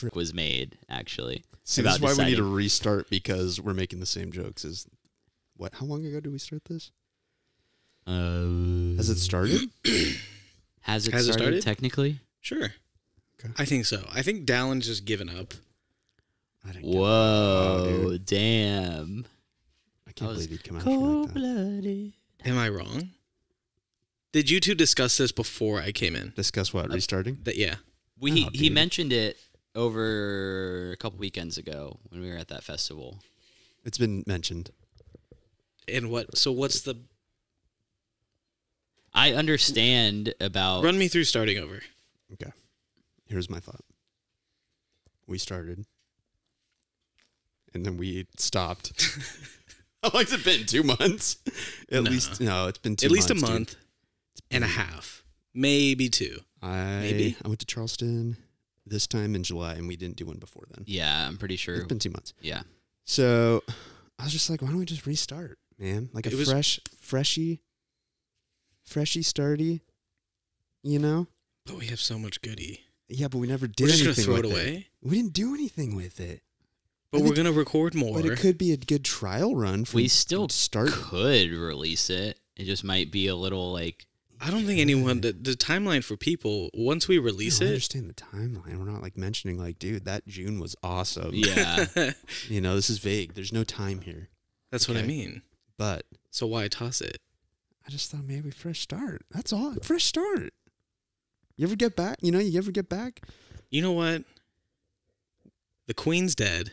trip was made, actually. See, this is why we need to restart, because we're making the same jokes. What? How long ago did we start this? Has it started? Has it started technically? Sure. Okay. I think so. I think Dallin's just given up. Whoa, damn. I can't believe he'd come out like that. Am I wrong? Did you two discuss this before I came in? Discuss what? Restarting? Yeah. He mentioned it over a couple weekends ago when we were at that festival. It's been mentioned. And what? So what's the... I understand about... Run me through starting over. Okay. Here's my thought. We started. And then we stopped. How long's it been? 2 months? At least, no, it's been 2 months. At least a month and a half. Maybe 2. I went to Charleston this time in July, and we didn't do one before then. Yeah, I'm pretty sure. It's been 2 months. Yeah. So I was just like, why don't we just restart, man? Like freshie starty, you know? But we have so much goodie. Yeah, but we never did anything anything throw with it away? We didn't do anything with it. But we're going to record more. But it could be a good trial run. We still could release it. It just might be a little like... I don't think anyone... The timeline for people, once we release it... I understand the timeline. We're not like mentioning like, dude, that June was awesome. Yeah. You know, this is vague. There's no time here. That's what I mean. But... So why toss it? I just thought maybe fresh start. That's all. Fresh start. You ever get back? You ever get back? You know what? The Queen's dead.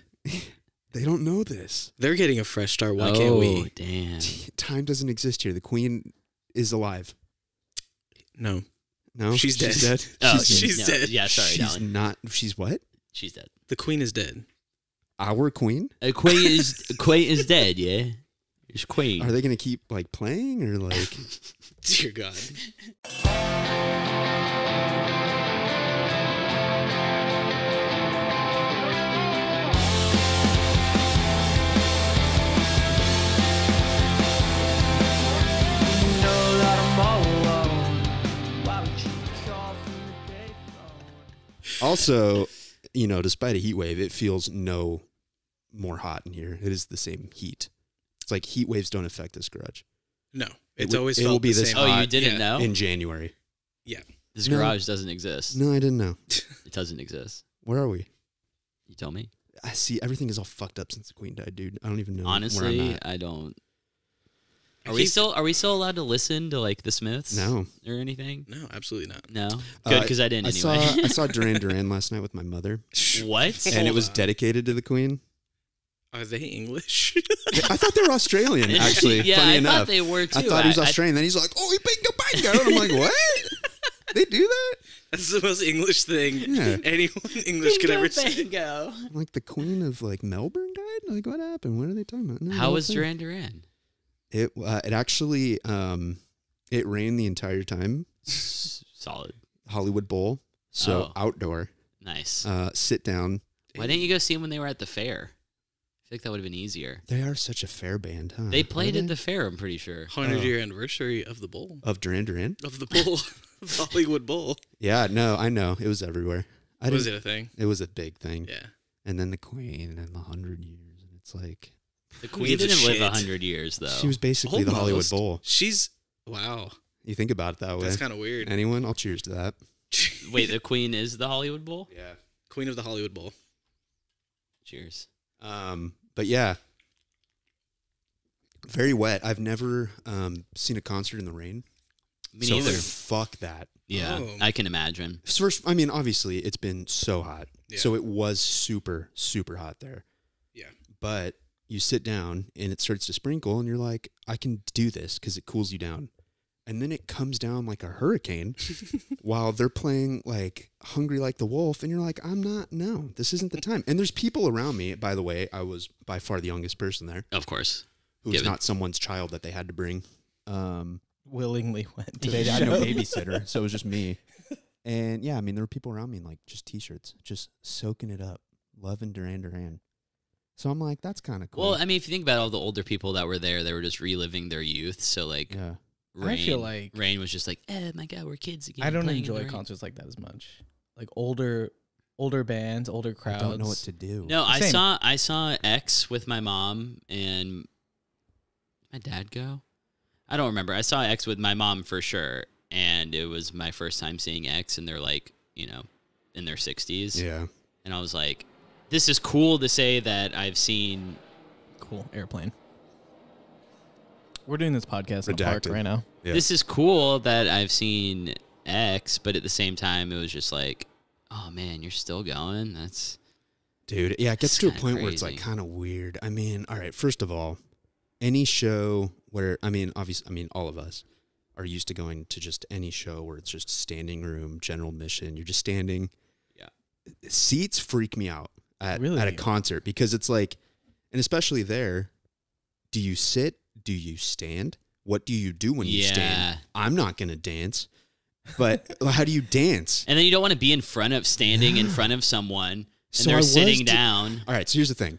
They don't know this. They're getting a fresh start. Why can't we? Oh, damn. Time doesn't exist here. The Queen is alive. No. No? She's dead. Oh, she's dead. Yeah, sorry, She's Dallin. not. She's what? She's dead. The Queen is dead. Our Queen? Queen is dead, yeah? It's Queen. Are they going to keep like playing or like... Dear God. Also, despite a heat wave, it feels no more hot in here. It is the same heat. It's like heat waves don't affect this garage. No, it's always it felt will be the this same. hot Oh, you didn't know? in January. Yeah. This garage doesn't exist. No, I didn't know. It doesn't exist. Where are we? You tell me. I see everything is all fucked up since the Queen died, dude. I don't even know. Honestly, where I'm at. I don't. Are we still allowed to listen to like the Smiths? No. Or anything? No, absolutely not. No. Good, because I didn't anyway. I saw Duran Duran last night with my mother. What? And it was dedicated to the Queen. Are they English? I thought they were Australian, actually. Yeah, funny I enough. thought they were too. I thought he was Australian. Then he's like, oh, bingo, bingo. And I'm like, what? They do that? That's the most English thing anyone English Bingo, could ever say. bingo. Like the Queen of like Melbourne died? Like what happened? What are they talking about? No, How was Duran Duran? It actually it rained the entire time. Solid. Hollywood Bowl. So outdoor. Nice. Sit down. Why didn't you go see them when they were at the fair? I feel like that would have been easier. They are such a fair band, huh? They played at the fair, I'm pretty sure. 100-year anniversary of the bowl. Of Duran Duran? Of the bowl. The Hollywood Bowl. Yeah, no, I know. It was everywhere. Was it a thing? It was a big thing. Yeah. And then the Queen and the 100 years. And it's like... The Queen didn't live 100 years, though. She was basically the Hollywood Bowl. Wow. You think about it that way. That's kind of weird. Anyone? I'll cheers to that. Wait, the Queen is the Hollywood Bowl? Yeah. Queen of the Hollywood Bowl. Cheers. But yeah. Very wet. I've never seen a concert in the rain. Me neither. Fuck that. Yeah, I can imagine. First, I mean, obviously, it's been so hot. Yeah. So it was super, super hot there. Yeah. But you sit down and it starts to sprinkle and you're like, I can do this because it cools you down. And then it comes down like a hurricane while they're playing like Hungry Like the Wolf. And you're like, no, this isn't the time. And there's people around me. By the way, I was by far the youngest person there. Of course. Who's not someone's child that they had to bring. Willingly went to They had no babysitter, so it was just me. And yeah, I mean, there were people around me in like just t-shirts, just soaking it up, loving Duran Duran. So I'm like, that's kind of cool. Well, I mean, if you think about all the older people that were there, they were just reliving their youth. So like, I feel like Rain was just like, oh my God, we're kids again. I don't playing in the enjoy rain. concerts like that as much. Like older older bands, older I crowds. don't know what to do. No, Same. I saw X with my mom and my dad go. I don't remember. I saw X with my mom for sure, and it was my first time seeing X, and they're like, in their 60s. Yeah. And I was like, this is cool to say that I've seen. Cool airplane. We're doing this podcast in the park Redacted. right now. Yeah. This is cool that I've seen X, but at the same time, it was just like, oh man, you're still going. That's Dude, yeah, it gets That's to a kinda point where it's like crazy. kind of weird. I mean, all right, first of all, any show where, obviously, all of us are used to going to just any show where it's just standing room, general admission. You're just standing. Yeah. Seats freak me out at Really? a concert because it's like, and especially there, do you sit? Do you stand? What do you do when you Yeah. stand? I'm not going to dance, but how do you dance? And then you don't want to be standing in front of someone, and So I they're was sitting do- down. All right, so here's the thing.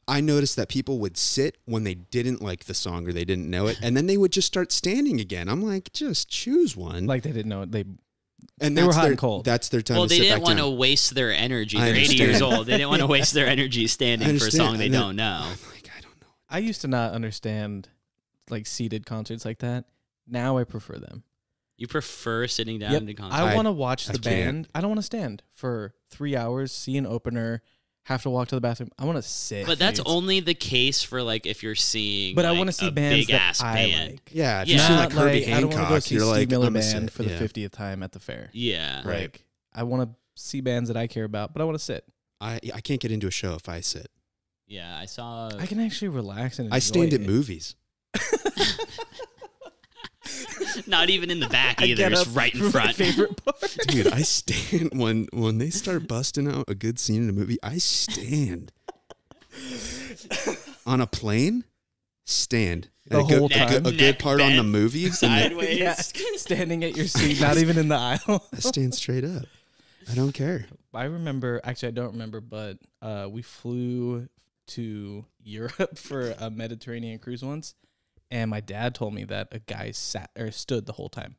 I noticed that people would sit when they didn't like the song or they didn't know it, and then they would just start standing again. I'm like, just choose one. Like they didn't know it. And they were that's hot their, and cold. That's their time Well, to they sit didn't back want to down. waste their energy. I They're 80 years understand. old. They didn't want to waste their energy standing for a understand. song they And then- don't know. I'm like, I don't know. I used to not understand like seated concerts like that. Now I prefer them. You prefer sitting down to concert? I want to watch I the can't. band. I don't want to stand for 3 hours, see an opener, have to walk to the bathroom. I want to sit. But that's dude. only the case for like if you're seeing. But I like, want to see a bands big that ass I band. like. Yeah, if Yeah. you see like Not Herbie I don't want to go Hancock, see you're Steve like, Miller I'm a Band sit. for the Yeah. 50th time at the fair. Yeah. Right. Like I want to see bands that I care about, but I want to sit. I can't get into a show if I sit. Yeah, I saw. I can actually relax and enjoy I stand at it. movies. Not even in the back I either, get just up right in for my front. favorite part. Dude, I stand when they start busting out a good scene in a movie, I stand. On a plane, stand. The And a whole good, time? a good Neck part on the bent movies. And Sideways. Yeah, standing at your seat, not even in the aisle. I stand straight up. I don't care. I remember, actually, I don't remember, but we flew to Europe for a Mediterranean cruise once, and my dad told me that a guy stood the whole time.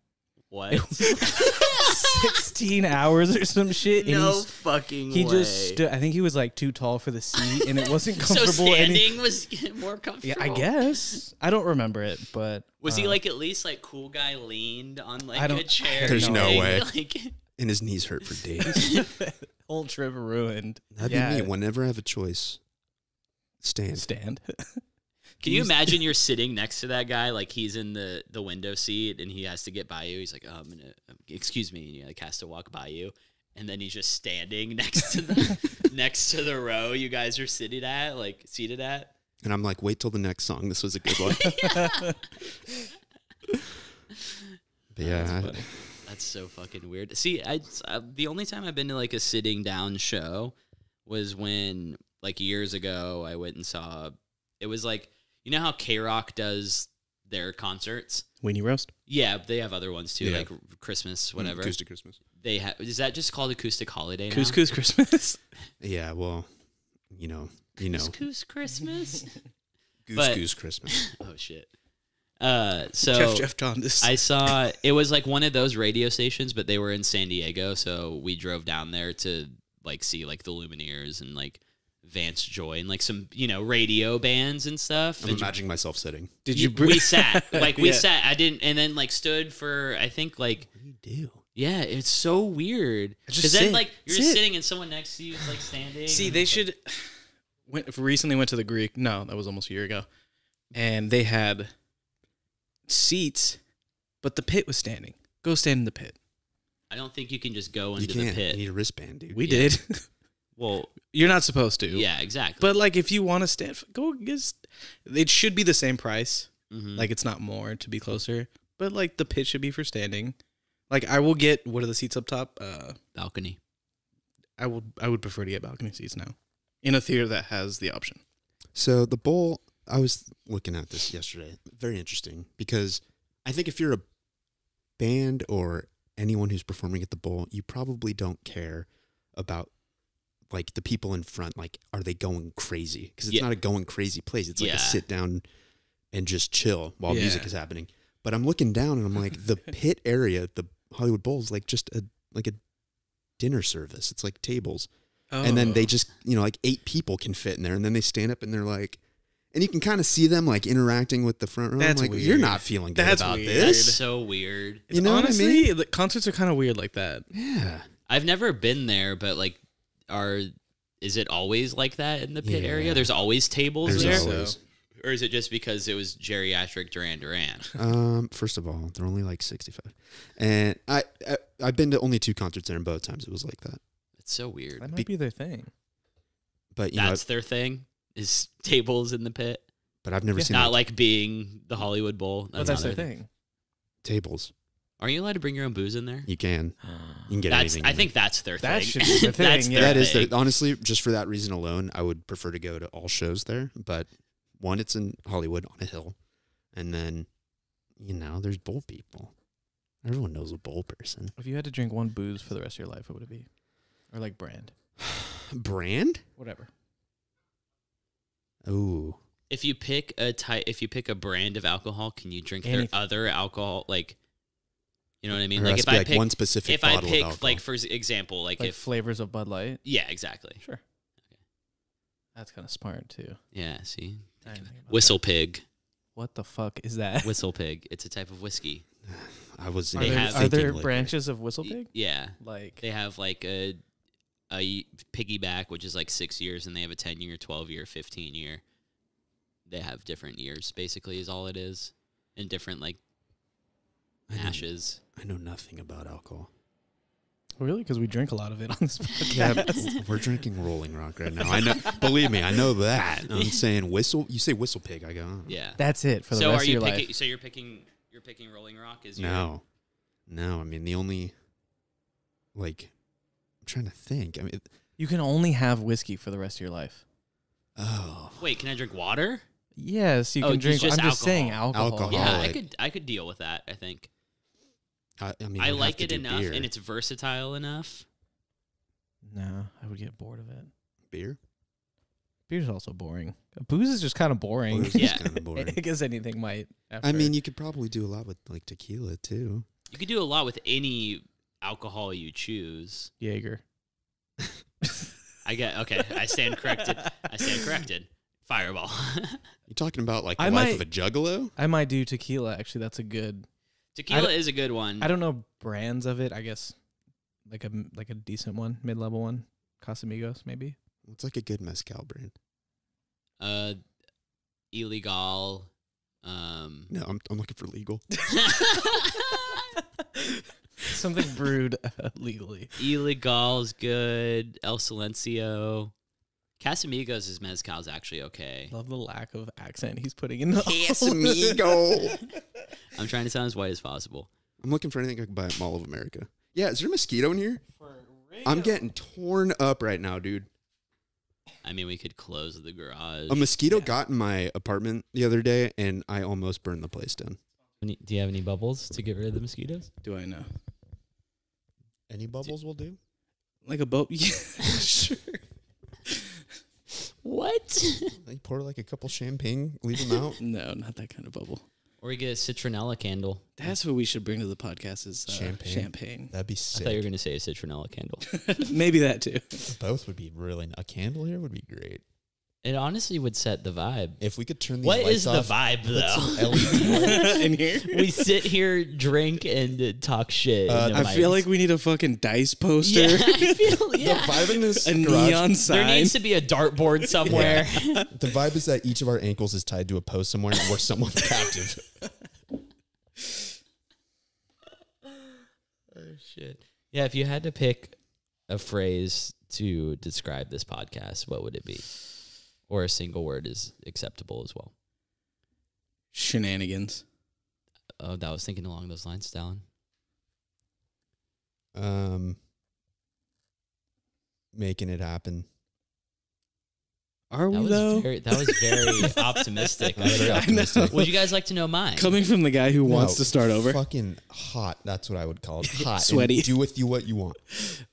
What? 16 hours or some shit. And No fucking he way. just stood. I think he was like too tall for the seat, and it wasn't So comfortable. and he- standing was more comfortable. yeah, I guess. I don't remember it, but Was he like at least like cool guy leaned on like I a don't- chair? There's no thing? way. Like, And his knees hurt for days. whole trip ruined. That'd Yeah. be me. Whenever I have a choice, stand. Stand. can you imagine you're sitting next to that guy, like he's in the window seat and he has to get by you? He's like, oh, I'm gonna, excuse me, and he like has to walk by you, and then he's just standing next to the next to the row you guys are seated at. And I'm like, wait till the next song. This was a good one. But yeah, That's so fucking weird. See, the only time I've been to like a sitting down show was when like years ago I went and saw. It was like, you know how K-Rock does their concerts? Weenie roast. Yeah, they have other ones too, Yeah. like Christmas, whatever. Acoustic Christmas. They have. Is that just called Acoustic Holiday now? Couscous Christmas. Yeah, well, you know. Couscous Christmas. Goose But- Goose Christmas. Oh shit. So Jeff Tondes. I saw it was like one of those radio stations, but they were in San Diego, so we drove down there to like see like the Lumineers and like Vance Joy and like some radio bands and stuff. I'm And imagining myself sitting. Did you? we sat we Yeah. sat. I didn't, and then like stood for I think like What do you do? yeah, it's so weird Just because then sit. like you're just Sit. sitting and someone next to you is like standing. See, they should. Recently went to the Greek. No, that was almost a year ago, and they had seats, but the pit was standing. Go stand in the pit. I don't think you can just go You into the can't. pit. You need a wristband, dude. We Yeah. did. Well, You're not supposed to. yeah, exactly. But like, if you want to stand, go. It should be the same price. Mhm. Like, it's not more to be closer. But like, the pit should be for standing. Like, I will get. What are the seats up top? balcony. I would prefer to get balcony seats now, in a theater that has the option. So the bowl, I was looking at this yesterday. Very interesting because I think if you're a band or anyone who's performing at the bowl, you probably don't care about like the people in front. Like, are they going crazy? Because it's Yeah. not a going crazy place. It's like Yeah. a sit down and just chill while Yeah. music is happening. But I'm looking down and I'm like, the pit area, the Hollywood Bowl is like just a dinner service. It's like tables. Oh. And then they just, like 8 people can fit in there. And then they stand up and they're like, and you can kind of see them like interacting with the front row. That's I'm like, weird. you're not feeling good about That's this. so weird. You know honestly, what I mean? The concerts are kind of weird like that. Yeah. I've never been there, but like, is it always like that in the pit area? There's always tables there? Always. Or is it just because it was geriatric Duran Duran? First of all, they're only like 65. And I've been to only 2 concerts there, and both times it was like that. It's so weird. That might be their thing. But that's their thing? Is tables in the pit? But I've never seen not like being the Hollywood Bowl. That's their thing. Tables. Are you allowed to bring your own booze in there? You can. You can get anything. I think that's their thing. That should be the thing. That is their, honestly, just for that reason alone, I would prefer to go to all shows there. But one, it's in Hollywood on a hill. And then, there's bowl people. Everyone knows a bowl person. If you had to drink one booze for the rest of your life, what would it be? Or like brand? Brand? Whatever. Oh. If you pick a brand of alcohol, can you drink their other alcohol? Like, you know what I mean? Or like if I pick one specific bottle of alcohol. like for example, like if flavors of Bud Light. Yeah, exactly. Sure. Okay. That's kind of smart too. Yeah. See, Whistle Pig. What the fuck is that? Whistle Pig. It's a type of whiskey. Are there branches of Whistle Pig? Yeah. Like they have like a piggyback, which is like 6 years, and they have a 10-year, 12-year, 15-year. They have different years, basically, is all it is, and different like ashes. I know nothing about alcohol. Really? Because we drink a lot of it on this podcast. Yeah, we're drinking Rolling Rock right now. I know. Believe me, I know that. I'm saying whistle. You say Whistle Pig. I go. Oh. Yeah. That's it for the rest of your life. So you're picking Rolling Rock? No. I mean, the only I'm trying to think. I mean, you can only have whiskey for the rest of your life. Oh. Wait, can I drink water? Yes, you can drink. I'm just saying alcohol. Yeah, I could deal with that. I think. I mean, I like it enough, and it's versatile enough. No, I would get bored of it. Beer? Beer's also boring. Booze is just kind of boring. Booze is kind of boring. I guess anything might. I mean, you could probably do a lot with like tequila too. You could do a lot with any alcohol you choose. Jaeger. I stand corrected. Fireball. You talking about like the life of a juggalo? I might do tequila. Actually, that's a good. Tequila is a good one. I don't know brands of it. I guess like a decent one, mid-level one. Casamigos, maybe. It's like a good mezcal brand. Illegal. No, I'm looking for legal. Something brewed legally. Illegal's good. El Silencio. Casamigos' mezcal is actually okay. Love the lack of accent he's putting in the Casamigo. I'm trying to sound as white as possible. I'm looking for anything I can buy at Mall of America. Yeah, is there a mosquito in here? I'm getting torn up right now, dude. I mean, we could close the garage. A mosquito got in my apartment the other day, and I almost burned the place down. Do you have any bubbles to get rid of the mosquitoes? Do I know? Any bubbles will do. Like a boat? Yeah, sure. What? Like pour like a couple champagne, leave them out. No, not that kind of bubble. Or we get a citronella candle. That's what we should bring to the podcast is champagne. That'd be sick. I thought you were going to say a citronella candle. Maybe that too. Both would be really. A candle here would be great. It honestly would set the vibe. If we could turn these what lights is off, the vibe, though? In here? We sit here, drink, and talk shit. I feel like we need a fucking dice poster. Yeah, I feel, The vibe in this a garage, neon sign. There needs to be a dartboard somewhere. Yeah. The vibe is that each of our ankles is tied to a post somewhere where someone's captive. Oh, shit. Yeah, if you had to pick a phrase to describe this podcast, what would it be? Or a single word is acceptable as well. Shenanigans. Oh, I was thinking along those lines, Dallin. Making it happen. Are we though? That was very optimistic. I know. Would you guys like to know mine? Coming from the guy who wants to start over. Fucking hot. That's what I would call it. Hot. Sweaty. And do with you what you want.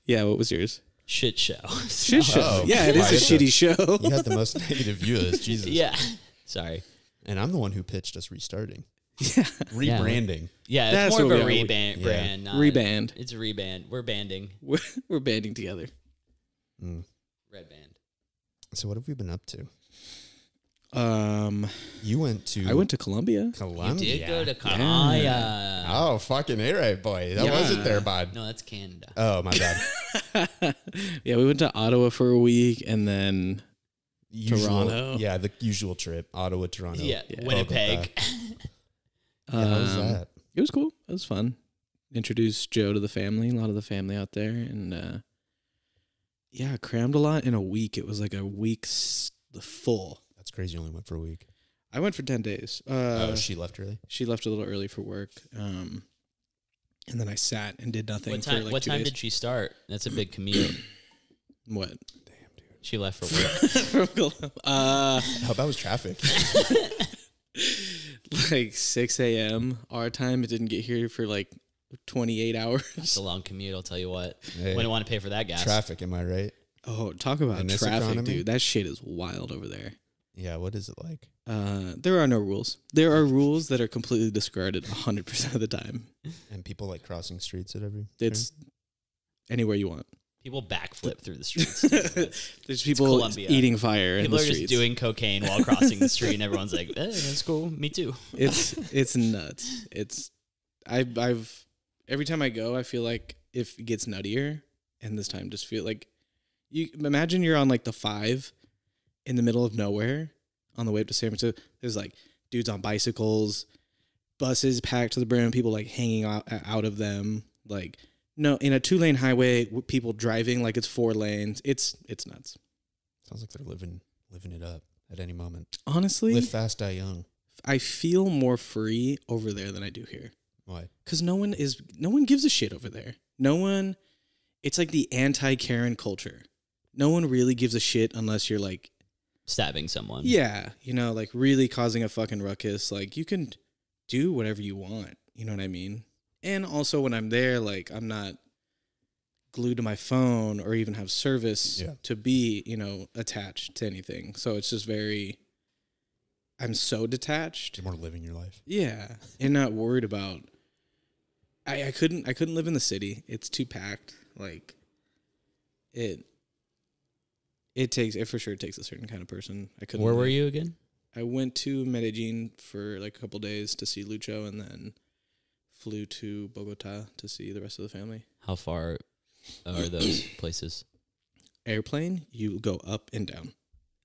Yeah, what was yours? Shit show. Shit show. Oh, yeah, it is a shitty show. You had the most negative view of this. Jesus. Yeah. Sorry. And I'm the one who pitched us restarting. Rebranding. Yeah, That's it's more of what a we are. reband. Brand, not- Reband. It's a reband. We're banding. We're banding together. Mm. Red band. So what have we been up to? You went to. I went to Colombia. Colombia. You did go to Colombia. Oh, fucking A-right, boy. That wasn't there, bud. No, that's Canada. Oh, my bad. Yeah, we went to Ottawa for a week and then Toronto. Yeah, the usual trip. Ottawa, Toronto. Yeah, Yeah. Winnipeg. Yeah, how was that? It was cool. It was fun. Introduced Joe to the family, a lot of the family out there. And yeah, crammed a lot in a week. It was like a week's full. That's crazy. You only went for a week. I went for 10 days. She left early? She left a little early for work. And then I sat and did nothing for like What 2 time days. did she start? That's a big commute. What? Damn, dude. She left for work. How bad was traffic? Like 6 a.m. our time. It didn't get here for like 28 hours. It's a long commute, I'll tell you what. Hey, Wouldn't want to pay for that gas. traffic, am I right? Oh, talk about In this traffic, economy? dude. That shit is wild over there. Yeah, what is it like? There are no rules. There are rules that are completely discarded 100% of the time. And people like crossing streets at every It's anywhere you want. People backflip through the streets. There's people Colombia. eating fire People in are the just streets. doing cocaine while crossing the street, and everyone's like, that's cool. Me too. It's nuts. I've every time I go, I feel like it gets nuttier, and this time just feel like you imagine you're on like the 5 in the middle of nowhere on the way up to San Francisco. There's like dudes on bicycles, buses packed to the brim, people like hanging out of them, like no in a 2-lane highway, with people driving like it's 4 lanes. It's nuts. Sounds like they're living it up at any moment. Honestly, Live fast, die young. I feel more free over there than I do here. Why? Because no one gives a shit over there. It's like the anti-Karen culture. No one really gives a shit unless you're like, Stabbing someone. yeah, like really causing a fucking ruckus. Like you can do whatever you want. You know what I mean? And also when I'm there, like I'm not glued to my phone or even have service to be, attached to anything. So it's just I'm so detached. You're more living your life. Yeah, and not worried about. I couldn't live in the city. It's too packed. Like it for sure takes a certain kind of person. I couldn't. Where were you again? I went to Medellin for like a couple days to see Lucho, and then flew to Bogota to see the rest of the family. How far are those places? Airplane, you go up and down.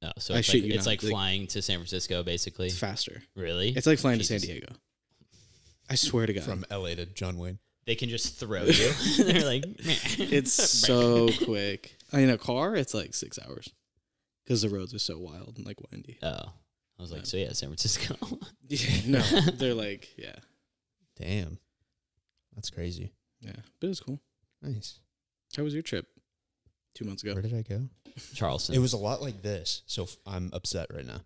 Oh, so I it's shit like, you it's not. like Like- flying to San Francisco, basically. It's faster. Really? It's like flying to San Jesus. Diego. I swear to God. From LA to John Wayne. They can just throw you. They're like, It's so quick. In a car, it's like 6 hours because the roads are so wild and like windy. Oh, I was like, so yeah, San Francisco. Yeah, no, they're like, yeah, Damn. That's crazy. yeah, but it was cool. Nice. How was your trip 2 months ago? Where did I go? Charleston. It was a lot like this, so I'm upset right now.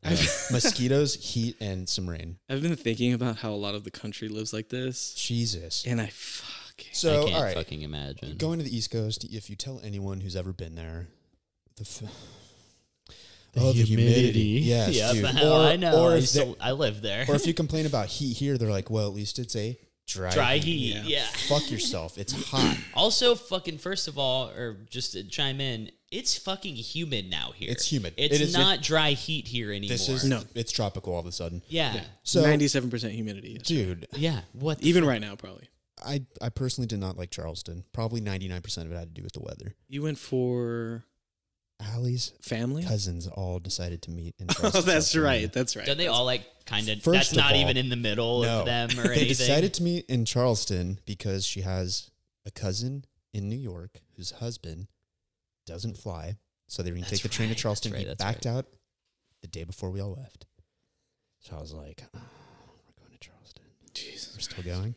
Mosquitoes, heat, and some rain. I've been thinking about how a lot of the country lives like this, Jesus. and I fucking So, I can't all right. fucking imagine. Going to the East Coast, if you tell anyone who's ever been there, the humidity. Yes, Yep, dude. I know. Or if, I live there. or if you complain about heat here, they're like, well, at least it's a Dry heat. Yeah. Fuck yourself. It's hot. Also, fucking first of all, or just to chime in, it's fucking humid now here. It's humid. It's It is- not dry heat here anymore. This is No. It's tropical all of a sudden. Yeah. So, 97% humidity. Yes. dude, Yeah. What? the Even right now, probably. I personally did not like Charleston. Probably 99% of it had to do with the weather. You went for Allie's family. cousins all decided to meet in Oh, Charleston. that's South Carolina. right. That's right. Don't they all like kind of? First That's of not all, even in the middle no. of them or They anything. decided to meet in Charleston because she has a cousin in New York whose husband doesn't fly. So they were going to That's take the train to right, Charleston. that's He right, backed out the day before we all left. So I was like, oh, we're going to Charleston. Jesus. We're still going.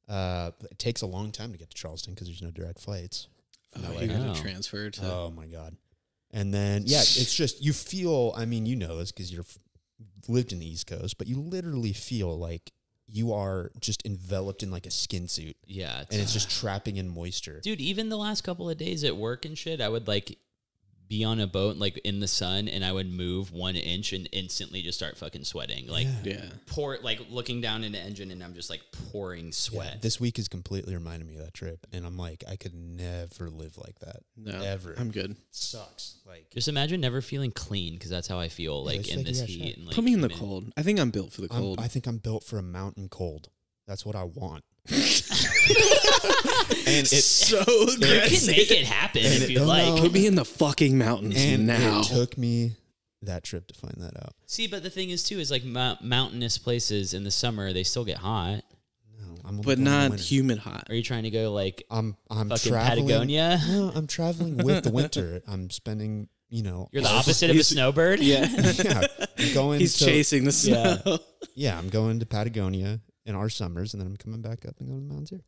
It takes a long time to get to Charleston because there's no direct flights. from Oh, LA. you got Oh. to transfer to. Oh my God. And then, yeah, it's just, you feel, I mean, you know this because you've lived in the East Coast, but you literally feel like you are just enveloped in like a skin suit Yeah. and it's just trapping in moisture. Dude, even the last couple of days at work and shit, I would like be on a boat like in the sun, and I would move 1 inch and instantly just start fucking sweating. Like pour like looking down in the engine, and I'm just like pouring sweat. Yeah, this week is completely reminding me of that trip, and I'm like, I could never live like that. No, ever. I'm good. Sucks. Like, Just imagine never feeling clean, because that's how I feel like in this heat. shit. And like Put me in the humid. cold. I think I'm built for the cold. I think I'm built for a mountain cold. That's what I want. And it's so You can aggressive. make it happen if you like. Put me in the fucking mountains and now. it took me that trip to find that out. See, but the thing is too is like mountainous places in the summer, they still get hot. No, I'm only But going in not winter. humid hot. Are you trying to go like I'm fucking traveling. Patagonia? No, I'm traveling with the winter. I'm spending, You're the opposite of a snowbird? Yeah. Yeah, I'm going. He's to, chasing the snow. Yeah, I'm going to Patagonia in our summers, and then I'm coming back up and going to the mountains here.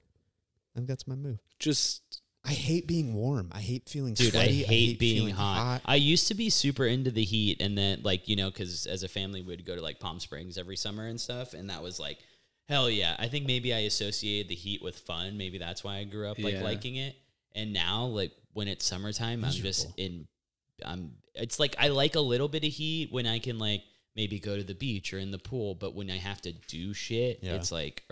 I think that's my move. Just I hate being warm. I hate feeling Dude, sweaty. I hate being feeling hot. I used to be super into the heat, and then like, because as a family we'd go to like Palm Springs every summer and stuff, and that was like, hell yeah. I think maybe I associated the heat with fun. Maybe that's why I grew up like liking it. And now like when it's summertime, it's like I like a little bit of heat when I can like maybe go to the beach or in the pool, but when I have to do shit, it's like,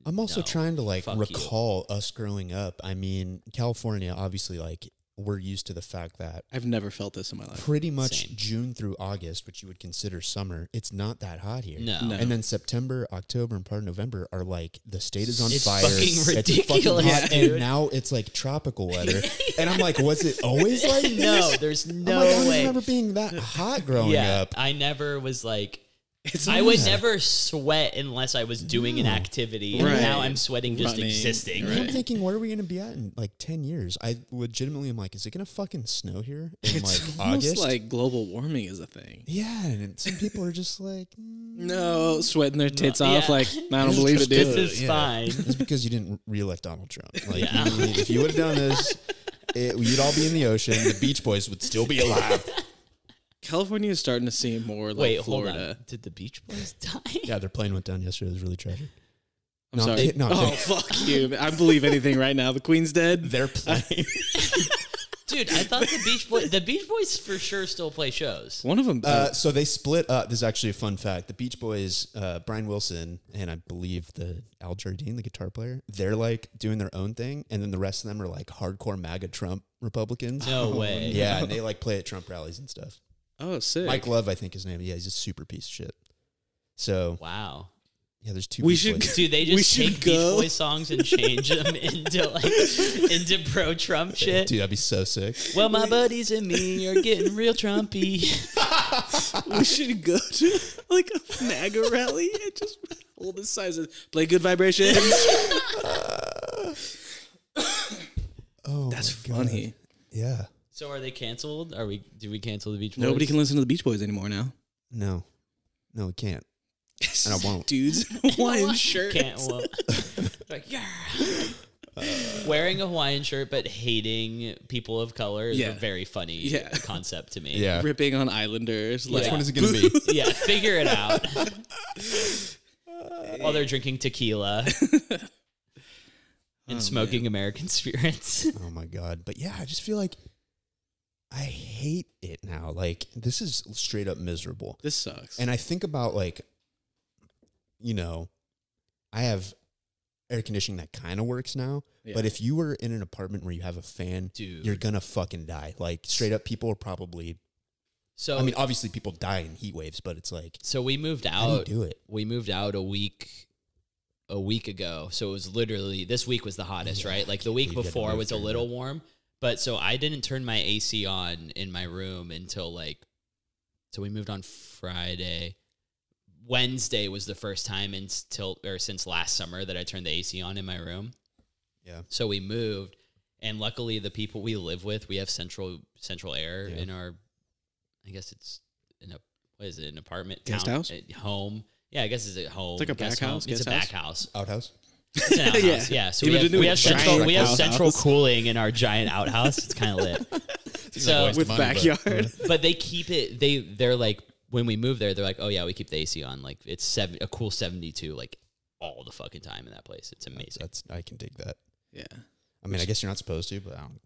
I'm also trying to like fuck recall us growing up. I mean, California, obviously, like we're used to the fact that I've never felt this in my life. pretty much Same. June through August, which you would consider summer, it's not that hot here. No. And then September, October, and part of November are like the state is on It's fire. fucking It's ridiculous, fucking hot, dude. and now it's like tropical weather. And I'm like, was it always like this? No, there's I'm no like, I don't way. remember being that hot growing Yeah, up. I never was like, It's I would almost- never sweat unless I was doing an activity. And Right. now I'm sweating just Running. existing. And I'm thinking, where are we going to be at in like 10 years? I legitimately am like, is it going to fucking snow here in It's like almost August? like global warming is a thing. Yeah, and some people are just like, No, sweating their tits No, off yeah. like, I don't believe it, This dude. is fine. it's because you didn't re-elect Donald Trump. Like, Yeah. if you would have done this, you'd all be in the ocean. The Beach Boys would still be alive. California is starting to seem more like Wait, Florida. hold on. Did the Beach Boys die? Yeah, their plane went down yesterday. It was really tragic. I'm No, sorry. no, oh, fuck you. I believe anything right now. The Queen's dead. their plane. Dude, I thought the Beach Boys for sure still play shows. One of them. So they split up. This is actually a fun fact. The Beach Boys, Brian Wilson, and I believe the Al Jardine, the guitar player, they're like doing their own thing. And then the rest of them are like hardcore MAGA Trump Republicans. No way. Yeah, and they like play at Trump rallies and stuff. oh, sick. Mike Love, I think his name. Yeah, he's a super piece of shit. So Wow. yeah, there's two. We Beach should Boys. Dude, they We just should take Beach go. Boys songs and change them into pro-Trump shit. Dude, that'd be so sick. Well, my buddies and me are getting real Trumpy. we should go to like a MAGA rally and just hold the sizes. Play Good Vibrations. Oh, That's my God. funny. Yeah. So are they canceled? Do we cancel the Beach Boys? Nobody can listen to the Beach Boys anymore now. No, we can't. And I won't. Dudes in Hawaiian shirts. Can't. Well, like, yeah. Wearing a Hawaiian shirt but hating people of color is Yeah. a very funny Yeah. concept to me. Yeah. Ripping on Islanders. Like, Which one is it going to be? Yeah, figure it out. While they're drinking tequila and smoking American spirits. Oh my God. But yeah, I just feel like I hate it now. Like, this is straight up miserable. This sucks. And I think about like, I have air conditioning that kind of works now. Yeah. But if you were in an apartment where you have a fan, Dude. you're going to fucking die. Like, straight up, people are probably, So I mean, obviously people die in heat waves, but it's like, So we moved how do you out. do it? We moved out a week ago. So it was literally this week was the hottest, right? Like the week believe you had to before move was a during little that. warm, but so I didn't turn my AC on in my room until so we moved on Friday. Wednesday was the first time since last summer that I turned the AC on in my room. Yeah. So we moved, and luckily the people we live with, we have central air Yeah. in our, I guess it's an apartment Guest town- house? Home. Yeah, I guess it's a home. It's like a guest back home. house, It's a guest back house. Outhouse? It's an outhouse. Yeah. Yeah. So Even we a have giant central outhouse. cooling in our giant outhouse. It's kind of lit. So, with backyard. but they keep it. They're like when we move there, they're like, oh yeah, we keep the AC on. Like it's a cool 72, like all the fucking time in that place. It's amazing. I can dig that. Yeah. I mean, I guess you're not supposed to, but I don't.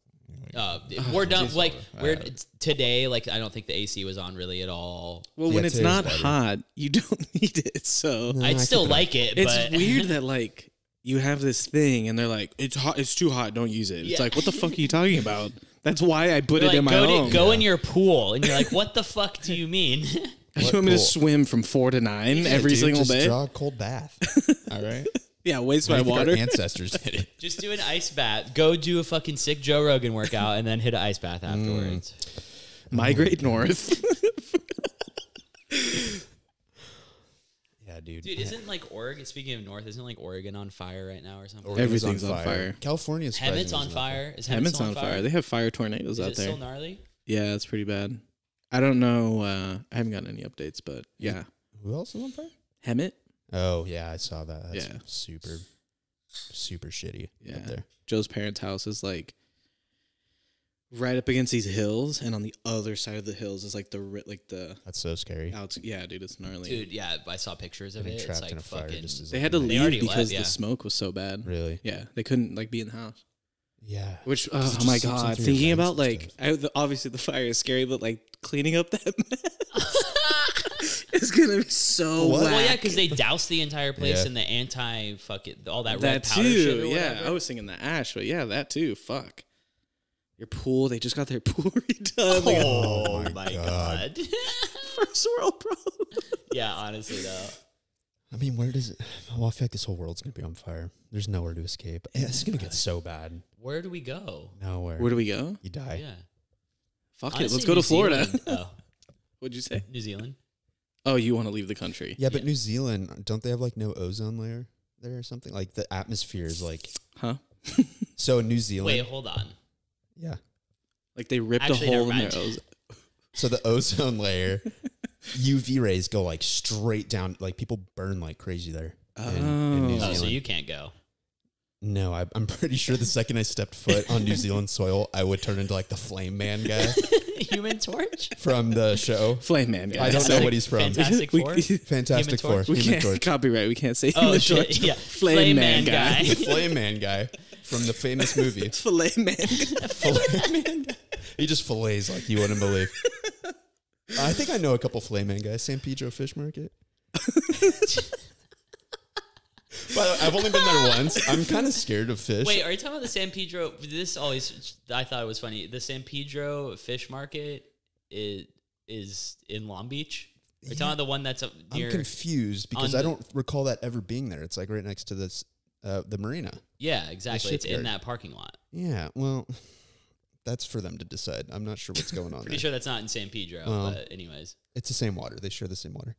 We're done. geez, Like Lord. it's today. Like I don't think the AC was on really at all. Well, Yeah, when it's today's not better. hot, you don't need it. So No, I I'd still keep it like it, it's but weird that like you have this thing and they're like, it's hot, it's too hot, don't use it. It's Yeah. like, what the fuck are you talking about? That's why I put They're it in like, my go home. go in your pool, and you're like, what the fuck do you mean? You want me to pool? swim from 4 to 9 every Dude, single just day? draw a cold bath. All right. Yeah, waste Why my do you think water. Our ancestors did it. Just do an ice bath. Go do a fucking sick Joe Rogan workout, and then hit an ice bath afterwards. Migrate north. Yeah, dude. Dude, isn't like Oregon? Speaking of North, isn't like Oregon on fire right now or something? Oregon's Everything's on fire. California's Hemet's on fire. Is Hemet's on fire. They have fire tornadoes Is out it there. still gnarly? Yeah, it's pretty bad. I don't know. I haven't gotten any updates, but yeah. Who else is on fire? Hemet? Oh yeah, I saw that. That's Yeah. super shitty. Yeah. Up there. Joe's parents' house is like right up against these hills, and on the other side of the hills is like the That's so scary. outs. Yeah, dude, it's gnarly. Dude, yeah, I saw pictures of Getting it. It's trapped like in a fire fucking. just as They had to They leave already because left, yeah. the smoke was so bad. Really? Yeah, they couldn't like be in the house. Yeah. Which it oh just my seeps in god, through your thinking vents about and like stuff. obviously the fire is scary, but like cleaning up that mess is gonna be so What? whack. Well, yeah, because they doused the entire place Yeah. in the anti all that red that powder shit too. or Yeah, whatever. I was thinking the ash, but yeah, that too. Fuck. Your pool, they just got their pool redone. Like, Oh, my my God. god. first world problem. Yeah, honestly though. I mean, where does it? Well, I feel like this whole world's gonna be on fire. There's nowhere to escape. Yeah, it's gonna get so bad. Where do we go? Nowhere. Where do we go? You die. Yeah. Fuck it, Honestly, let's go to New Florida. Zealand. Oh, What'd you say? New Zealand. Oh, you want to leave the country? Yeah, but Yeah. New Zealand, don't they have like no ozone layer there or something? Like the atmosphere is like. Huh? So in New Zealand. Wait, hold on. Yeah. Like they ripped Actually, a hole never in their mind. ozone. So the ozone layer, UV rays go like straight down. Like people burn like crazy there. in New Oh. Oh, so Zealand. you can't go. No, I'm pretty sure the second I stepped foot on New Zealand soil, I would turn into like the Flame Man guy Human Torch. from the show. Flame Man guy. I don't know what he's from. Fantastic We- Four. Fantastic Human Four. Torch? We Human can't Torch. copyright. We can't say Oh Human shit! Torch. Yeah, Flame Man guy. The Flame Man guy from the famous movie. Filet Man. Flame Man guy. He just fillets like you wouldn't believe. I think I know a couple Flame Man guys. San Pedro Fish Market. By the way, I've only been there once. I'm kind of scared of fish. Wait, are you talking about the San Pedro? This always, I thought it was funny. The San Pedro Fish Market is in Long Beach. Are you talking about the one that's up near? I'm confused because on I the- don't recall that ever being there. It's like right next to this, the marina. Yeah, exactly. It's in shipyard. that parking lot. Yeah, well, that's for them to decide. I'm not sure what's going on Pretty there. sure that's not in San Pedro, Well, but anyways, It's the same water. They share the same water.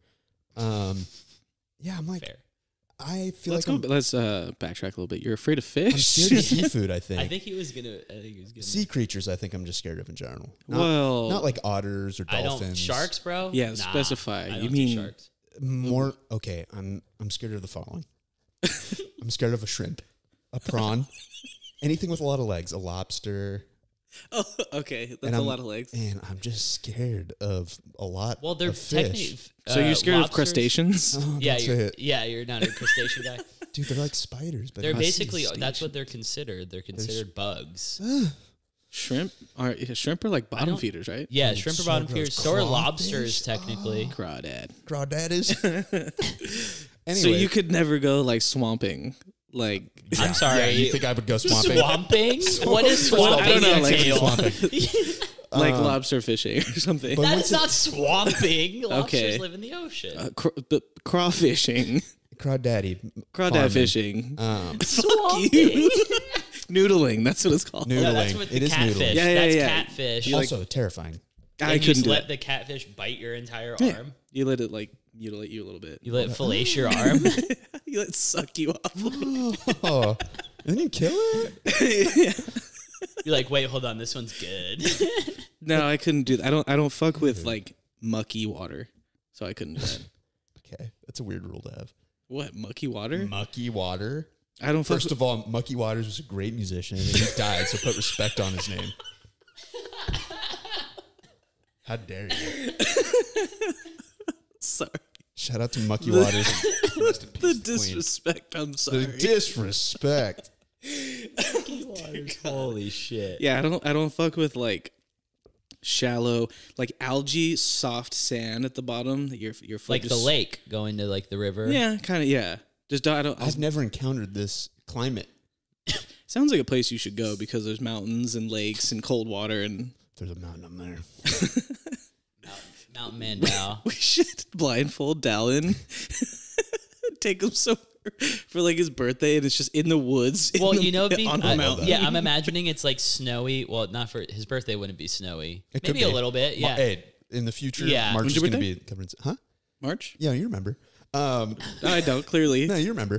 Yeah, I'm like, fair. I feel Let's like go. Let's backtrack a little bit. You're afraid of I'm fish? scared of seafood, I think. I think he was gonna. Sea creatures, I think I'm just scared of in general. Not, Well, not like otters or I dolphins. don't sharks, bro. Yeah, Nah, specify. I You don't do mean- sharks? More, okay, I'm scared of the following. I'm scared of a shrimp, a prawn, anything with a lot of legs, a lobster, Oh, okay. And That's a I'm- lot of legs. and I'm just scared of a lot Well, they're of technically. fish. So you're scared of lobsters- crustaceans? Oh, Yeah, that's you're, it. yeah, you're not a crustacean guy. Dude, they're like spiders, but They're not basically that's crustaceans. what they're considered. They're considered bugs. Shrimp shrimp are like bottom don't- feeders, right? Yeah, Oh, shrimp are so bottom gross. feeders. So are Crawfish? lobsters technically. Crawdad. Crawdads. Anyway, So you could never go like swamping, like I'm sorry. Yeah, you think I would go swamping? Swamping? What is Well, I swamping don't know, like entail? like lobster fishing or something. But That once is not swamping. Lobsters Okay. live in the ocean. Crawfishing, Crawdaddy. crawdad farming. fishing, Swamping. noodling. That's what it's called. Noodling. Yeah, that's with It the is catfish. noodling. Yeah, yeah, That's yeah. catfish. Also terrifying. I And you couldn't just do let it. the catfish bite your entire Yeah. arm. You let it like mutilate you a little bit. You let it fillet your arm. You let it suck you off. Oh, and then you kill it? You're like, wait, hold on, this one's good. No, I couldn't do that. I don't fuck with like mucky water, so I couldn't do that. Okay, that's a weird rule to have. What, mucky water? Mucky Water. I don't fuck First of all, Mucky Waters was a great musician, and he died, so put respect on his name. How dare you? Sorry. Shout out to Mucky Waters. Rest in The peace, Queen. disrespect. I'm sorry. The disrespect. Holy shit. Yeah, I don't fuck with like shallow, like algae, soft sand at the bottom. That your foot Like the lake going to like the river. Yeah, kind of. Yeah, just I don't. I've never encountered this climate. Sounds like a place you should go because there's mountains and lakes and cold water and. There's a mountain up there. Mountain Mandel. We should blindfold Dallin, take him somewhere for like his birthday, and it's just in the woods. Well, in the, you know, on a mountain. yeah, I'm imagining it's like snowy. Well, not for his birthday. Wouldn't be snowy. It could Maybe a be. little bit. Yeah. Hey, in the future, Yeah. March When's is your going to birthday? be covered in... Huh? March? Yeah, you remember. No, I don't. Clearly, No, you remember.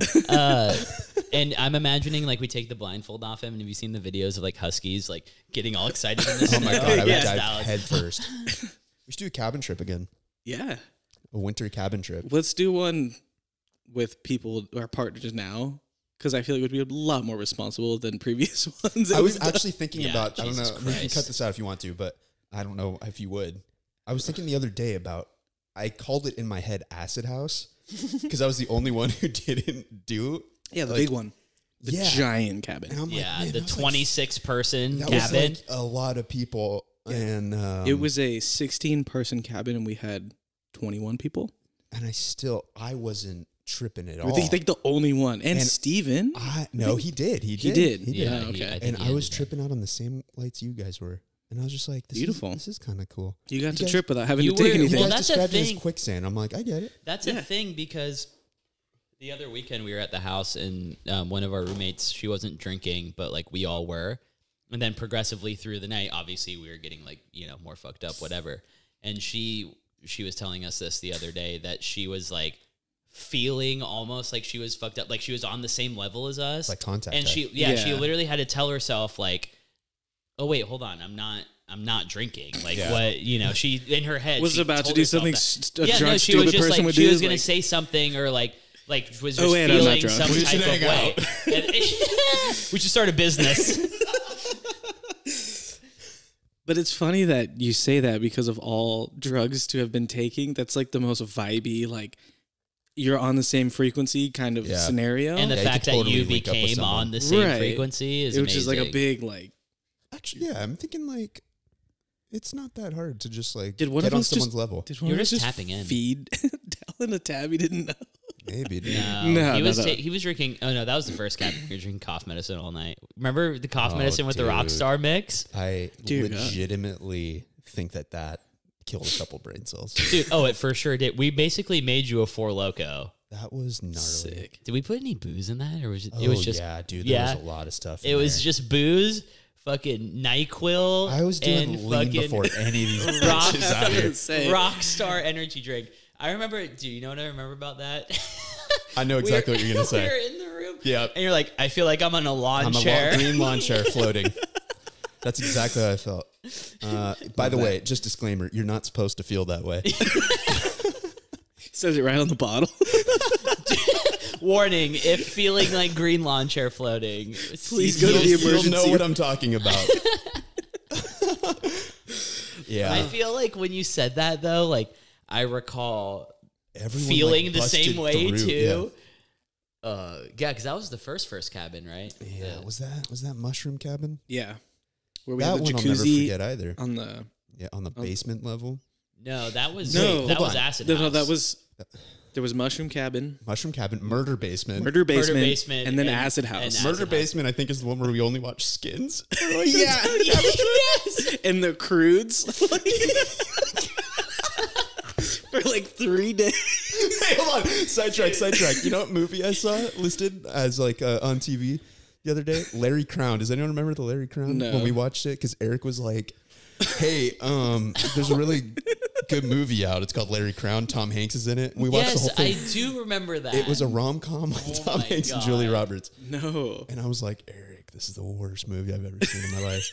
And I'm imagining like we take the blindfold off him, and have you seen the videos of like huskies like getting all excited in the snow? Oh my God, I would Yeah. dive Style. head first. We should do a cabin trip again. yeah. A winter cabin trip. Let's do one with people, our partners now, because I feel like it would be a lot more responsible than previous ones. I was actually thinking Yeah, about, I don't know, Jesus we can Christ. cut this out if you want to, but I don't know if you would. I was thinking the other day about, I called it in my head Acid House because I was the only one who didn't do. yeah, the like, big one, the yeah. giant cabin. And I'm like, Yeah, man, the that was 26 person like, that was cabin. like a lot of people. And It was a 16-person cabin, and we had 21 people. and I wasn't tripping at I all. think the only one, and And Steven. No, he did. He He did. did. Yeah, Yeah, okay. I think And he I was ended tripping out on the same lights you guys were. And I was just like, Beautiful. This is kind of cool. You got to guys- trip without having You to take were- anything. well, You guys that's a described it as thing. quicksand. I'm like, I get it. That's Yeah. a thing because the other weekend we were at the house and one of our roommates, she wasn't drinking, but like we all were. And then progressively through the night, obviously we were getting like, more fucked up, whatever. And she was telling us this the other day that she was like feeling almost like she was fucked up, like she was on the same level as us. Like contact And high. she Yeah. literally had to tell herself like, oh wait, hold on, I'm not drinking. Like Yeah. what, she in her head was she about to told do herself something that. a drunk, she was stupid just person like would she do. was is gonna like, say something or like was just Oh, wait, I'm not feeling drunk. some We type should of hang way. We should start a business. But it's funny that you say that because of all drugs to have been taking. That's like the most vibey, like you're on the same frequency kind of Yeah. scenario. And the Yeah, you fact could that totally you link up with became someone. on the same Right. frequency is which is like a amazing. big like. Actually, yeah, I'm thinking like it's not that hard to just like Did one get of on us someone's just level. Did one You're of us just tapping in. Feed Dallin a tab he didn't know. Maybe, dude. No, he No, was no. he was drinking. Oh no, that was the first cabin. We were drinking cough medicine all night. Remember the cough Oh, medicine with the dude. Rockstar mix, I Dear God. legitimately think that killed a couple brain cells. dude? Oh, it for sure did. We basically made you a Four Loco. That was gnarly. Sick. Did we put any booze in that, or was it? Oh, it was just yeah, dude. There yeah. was a lot of stuff. It was just booze, fucking NyQuil. I was doing and lean fucking before any of these rock, bitches out here. Say. Rockstar energy drink. I remember. Do you know what I remember about that? I know exactly what you're gonna We say. were in the room. Yeah. And you're like, I feel like I'm on a lawn I'm chair. a green lawn chair floating. That's exactly how I felt. By the way, just disclaimer: you're not supposed to feel that way. Says it right on the bottle. Warning: if feeling like green lawn chair floating, Please go to the You'll emergency know what I'm talking about. Yeah, I feel like when you said that though, like I recall everyone feeling like, the busted same way through. too. Yeah, because that was the first cabin, right? Yeah, was that mushroom cabin? Yeah. Where we That had the one I'll never jacuzzi forget either. on the Yeah, on the basement level. No, that was No, that hold was on. acid. no, House. that was there was mushroom cabin, Mushroom cabin, murder basement. murder basement, basement, and then and- acid and house. acid Murder house. basement, I think, is the one where we only watch skins. yeah, Yes. and the crudes for like 3 days. Hey, hold on. Sidetrack. You know what movie I saw listed as like on TV the other day? Larry Crown. Does anyone remember the Larry Crown? No. When we watched it, because Eric was like, hey, there's a really good movie out. It's called Larry Crown. Tom Hanks is in it. We watched the whole Yes, thing. I do remember that. It was a rom-com with Oh Tom my Hanks and God. Julia Roberts. No, And I was like, Eric, this is the worst movie I've ever seen in my life.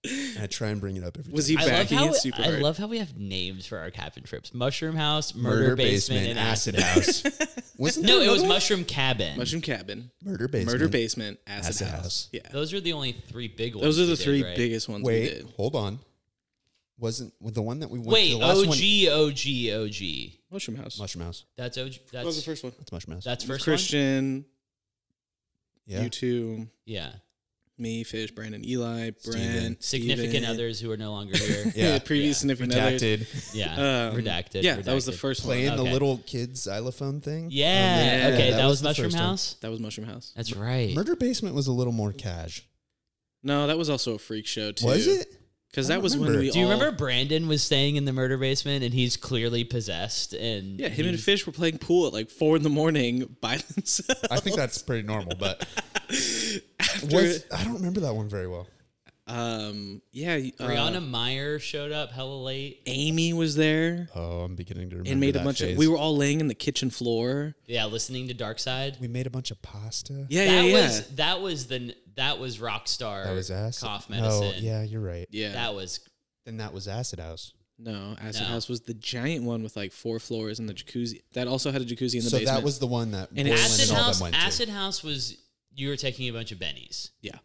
And I try and bring it up every was time. he I love backing how it super I hard? love how we have names for our cabin trips: Mushroom House, Murder Basement, and Acid House. Wasn't No, there it was another one? Mushroom Cabin. Mushroom cabin, Murder basement. murder basement, acid, Acid house. house. Yeah, Those are the only three big ones. those are we the did, three right? biggest ones we Wait, did. hold on. Wasn't the one that we went Wait, to the last one? OG. Mushroom house. Mushroom House. That's OG. That was the That's first one. That's Mushroom House. that's first one. Christian, Yeah. you two. Yeah. Me, Fish, Brandon, Eli, Steven. Brent, Significant Steven. others who are no longer here. Yeah, previous significant others. Redacted. Yeah, Um, redacted. Yeah, redacted. that was the first Playing one. the Okay. little kids xylophone thing. Yeah. Yeah, Okay, that that, was was the Mushroom first one. House. That was Mushroom House. That's right. Murder Basement was a little more cash. No, that was also a freak show too. Was it? Because I that don't was when remember. we Do you all- remember Brandon was staying in the murder basement and he's clearly possessed? And Yeah, him and he's- Fish were playing pool at like 4 a.m. by themselves. I think that's pretty normal, but After, I don't remember that one very well. yeah, Brianna Meyer showed up hella late. Amy was there Oh, I'm beginning to remember. and made a that bunch phase. of. We were all laying in the kitchen floor. Yeah, listening to Dark Side. We made a bunch of pasta. Yeah, that yeah, was that was Rockstar. That was acid. Cough No, medicine. yeah, you're right. yeah. That was Then that was Acid House. No, Acid No. House was the giant one with like 4 floors and the jacuzzi. That also had a jacuzzi in the So basement. that was the one that And Boylan Acid all them House. went to. Acid House was you were taking a bunch of bennies. yeah.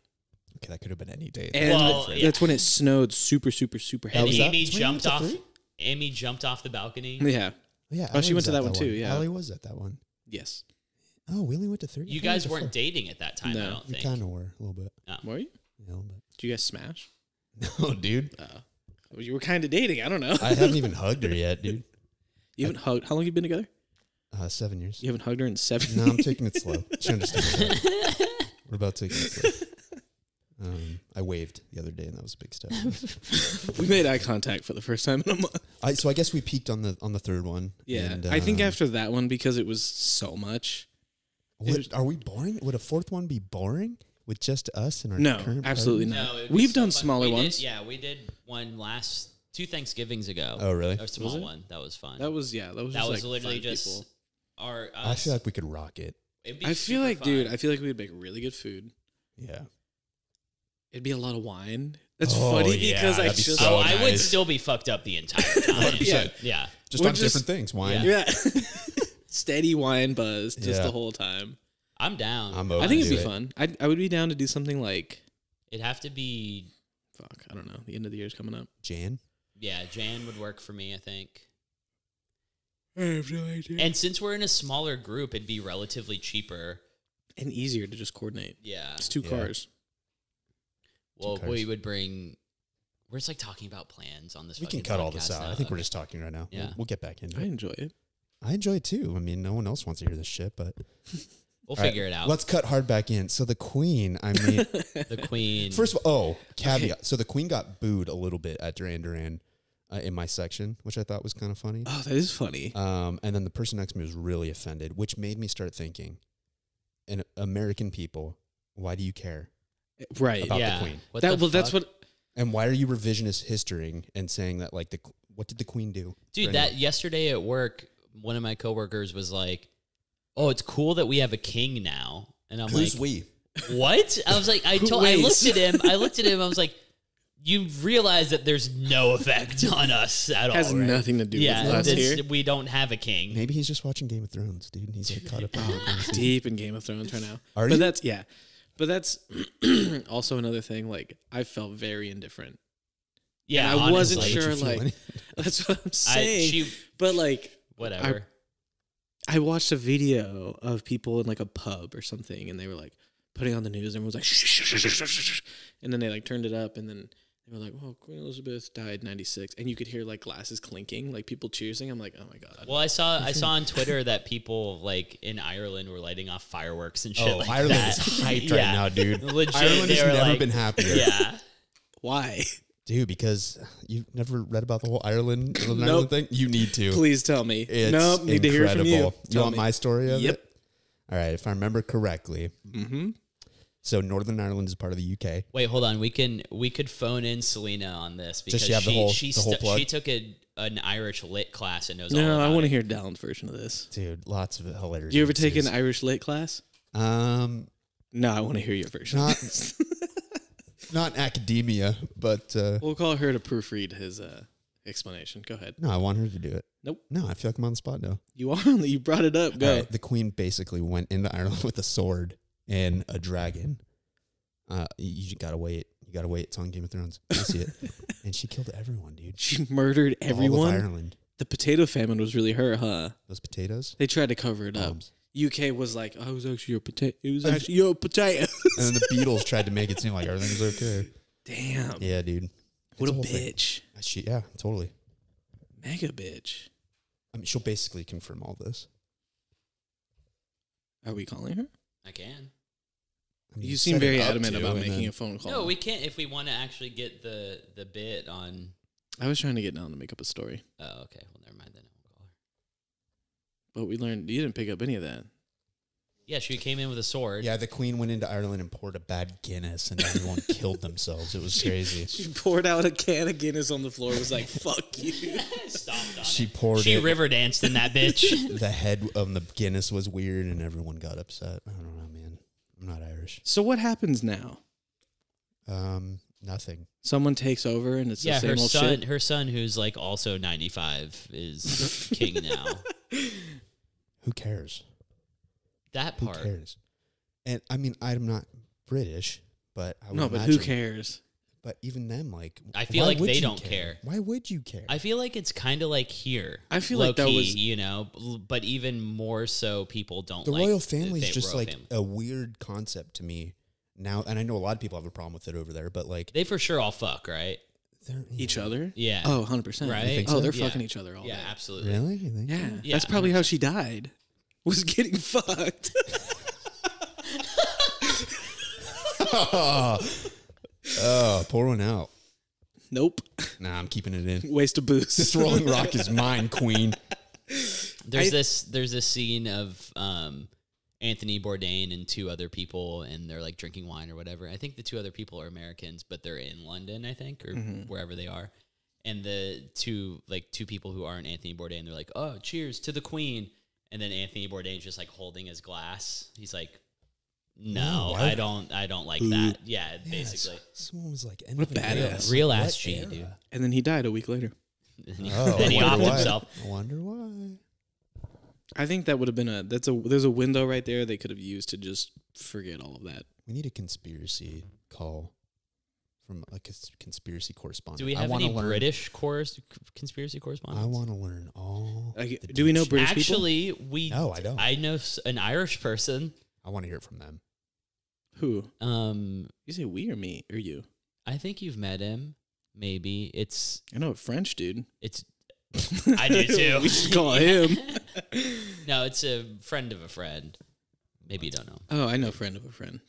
Okay, that could have been any day. And Well, that's when it snowed super, super, super And was heavy. that Amy 3 jumped to off. 3? Amy jumped off the balcony. Yeah. Yeah. Oh, she Allie went was to at that one too, yeah. Allie was at that one. Yes. Oh, we only went to 3. You guys weren't dating at that time. I No, don't We think. kind of were a little bit. Were you? Yeah, a little bit. Did you guys smash? No, dude. Well, you were kind of dating. I don't know. I haven't even hugged her yet, dude. You haven't hugged. How long have you been together? 7 years. You haven't hugged her in 7 No, I'm taking it slow. She understands that. We're about taking it slow. I waved the other day, and that was a big step. We made eye contact for the first time in a month. So I guess we peaked on the third one. Yeah. and, I think after that one, because it was so much. Are we boring? Would a fourth one be boring with just us and our No, current absolutely partner? not. No, it'd be We've so done fun. smaller We did- ones. Yeah, we did one 2 Thanksgivings ago. Oh, really? A small Was it? one. That was fun. That was That just was like literally 5 just people. our. I Us. feel like we could rock it. It'd be I feel super like, dude, fun. I feel like we'd make really good food. Yeah. It'd be a lot of wine. That's Oh, funny yeah, because I that'd be just so I would nice. still be fucked up the entire time. Yeah. Yeah. Just We're on just- different things. Wine. Yeah. yeah, steady wine buzz just Yeah. the whole time. I'm down. I'm I open think to it'd be it. fun. I would be down to do something like It'd have to be. fuck. I don't know. The end of the year's coming up. Jan? Yeah, Jan would work for me, I think. I have no idea. And since we're in a smaller group, it'd be relatively cheaper. And easier to just coordinate. Yeah. It's 2 Yeah. cars. Well, cars. we would bring. We're just like talking about plans on this. We can fucking cut all this podcast out. now. I think we're Okay. just talking right now. Yeah. We'll get back into I it. enjoy it. I enjoy it too. I mean, no one else wants to hear this shit, but We'll All right, figure it out. Let's cut hard back in. So the Queen, I mean, The Queen. first of all, caveat. So the Queen got booed a little bit at Duran Duran in my section, which I thought was kind of funny. Oh, that is funny. And then the person next to me was really offended, which made me start thinking, and American people, why do you care? Right. about the yeah. Queen. What That the well, that's fuck? what. And why are you revisionist historying and saying that, like, what did the Queen do? Dude, for that anyone? yesterday at work, one of my coworkers was like, "Oh, it's cool that we have a king now," and I'm Who's like, we? "What?" I was like, I looked at him. I was like, "You realize that there's no effect on us at all, Has right?" nothing to do Yeah, with us it's- here. we don't have a king. Maybe he's just watching Game of Thrones, dude. And he's like caught up on the Deep in Game of Thrones right now. Are but you? that's yeah. But that's also another thing. Like I felt very indifferent. Yeah, And I wasn't honestly. sure. Did you feel Like any- that's what I'm saying. she but like whatever. I watched a video of people in like a pub or something, and they were like putting on the news. And everyone was like, shh, shh, shh, shh, shh, shh. And then they like turned it up, and then they were like, "Well, Queen Elizabeth died 96," and you could hear like glasses clinking, like people cheering. I'm like, "Oh my god!" Well, I saw on Twitter that people like in Ireland were lighting off fireworks and shit Oh, like Ireland that. is hyped Yeah. right now, dude. Legit, Ireland they has were never like- been happier. Yeah. Why? Dude, because you've never read about the whole Ireland Nope. thing? You need to. Please tell me. It's Nope, need to hear it from you. incredible. You Tell want me. my story of Yep. it? All right, if I remember correctly. Mm-hmm. So Northern Ireland is part of the UK. Wait, hold on. We could phone in Selena on this because she have the whole- she the whole plug? she took an Irish lit class and knows all No, about I want to it. hear Dallin's version of this. Dude, lots of hilarious. Do you ever take an answers. Irish lit class? No, No, I want to hear your version. Not- not academia, but We'll call her to proofread his explanation. Go ahead. no, I want her to do it. Nope. No, I feel like I'm on the spot now. You are. You brought it up. Go. All right, the Queen basically went into Ireland with a sword and a dragon. You gotta wait. You gotta wait. It's on Game of Thrones. You see it. And she killed everyone, dude. She murdered All of everyone. Ireland. The potato famine was really her, huh? Those potatoes. They tried to cover it up. Bombs. UK was like, I was actually your potato. It was actually your potato. And then the Beatles tried to make it seem like everything was okay. Damn. Yeah, dude. What a whole thing. bitch. Yeah, totally. Mega bitch. I mean, she'll basically confirm all this. Are we calling her? I can. I mean, You seem set it very up adamant to, about and making then- a phone call. No, we can't if we want to actually get the bit on. I was trying to get down to make up a story. Oh, okay. Well, never mind then. I won't call her. But we learned you didn't pick up any of that. Yeah, she came in with a sword. Yeah, the Queen went into Ireland and poured a bad Guinness, and everyone killed themselves. It was crazy. She poured out a can of Guinness on the floor. Was like, "Fuck you." Stomped on She it. poured She it. river danced in that bitch. The head of the Guinness was weird, and everyone got upset. I don't know, man. I'm not Irish. So what happens now? Nothing. Someone takes over, and it's Yeah, the same her old son, shit. her son, who's like also 95, is king now. Who cares? That Who part. cares? And I mean, I'm not British, but I would No, but imagine, who cares? But even them, like, I feel why like would they you don't care. Why would you care? I feel like it's kind of like here. I feel like that low-key, was- you know, but even more so, people don't the like royal family is the just royal like family. a weird concept to me now, and I know a lot of people have a problem with it over there, but like They for sure all fuck, right? they're Each other? Yeah. Oh, 100%. Right? You think Oh, so? they're Yeah. fucking each other all Yeah, day. absolutely. Really? You think so? Yeah. Yeah, That's probably how she died. Was getting fucked. Oh, pour one out. Nope. Nah, I'm keeping it in. Waste of booze. This Rolling Rock is mine, Queen. There's this scene of Anthony Bourdain and two other people, and they're like drinking wine or whatever. I think the two other people are Americans, but they're in London, I think, or wherever they are. And the two people who aren't Anthony Bourdain, they're like, "Oh, cheers to the Queen!" And then Anthony Bourdain's just like holding his glass. He's like, "No, why- I don't like that." Yeah, basically, Someone was like, What a badass. real What ass G, era? dude. And then he died a week later. And he, Oh, and he I wonder offed why. himself. I wonder why. I think that would have been there's a window right there they could have used to just forget all of that. We need a conspiracy call from a conspiracy correspondent. Do we I have wanna any learn, British conspiracy correspondents? I want to learn all. Like, the do we know deep British people? Actually, we No, I don't. I know an Irish person. I want to hear it from them. Who? Um, You say we or me or you? I think you've met him. Maybe it's I know a French dude. I do too. We should call him. No, it's a friend of a friend. Maybe you don't know. Oh, I know a friend of a friend.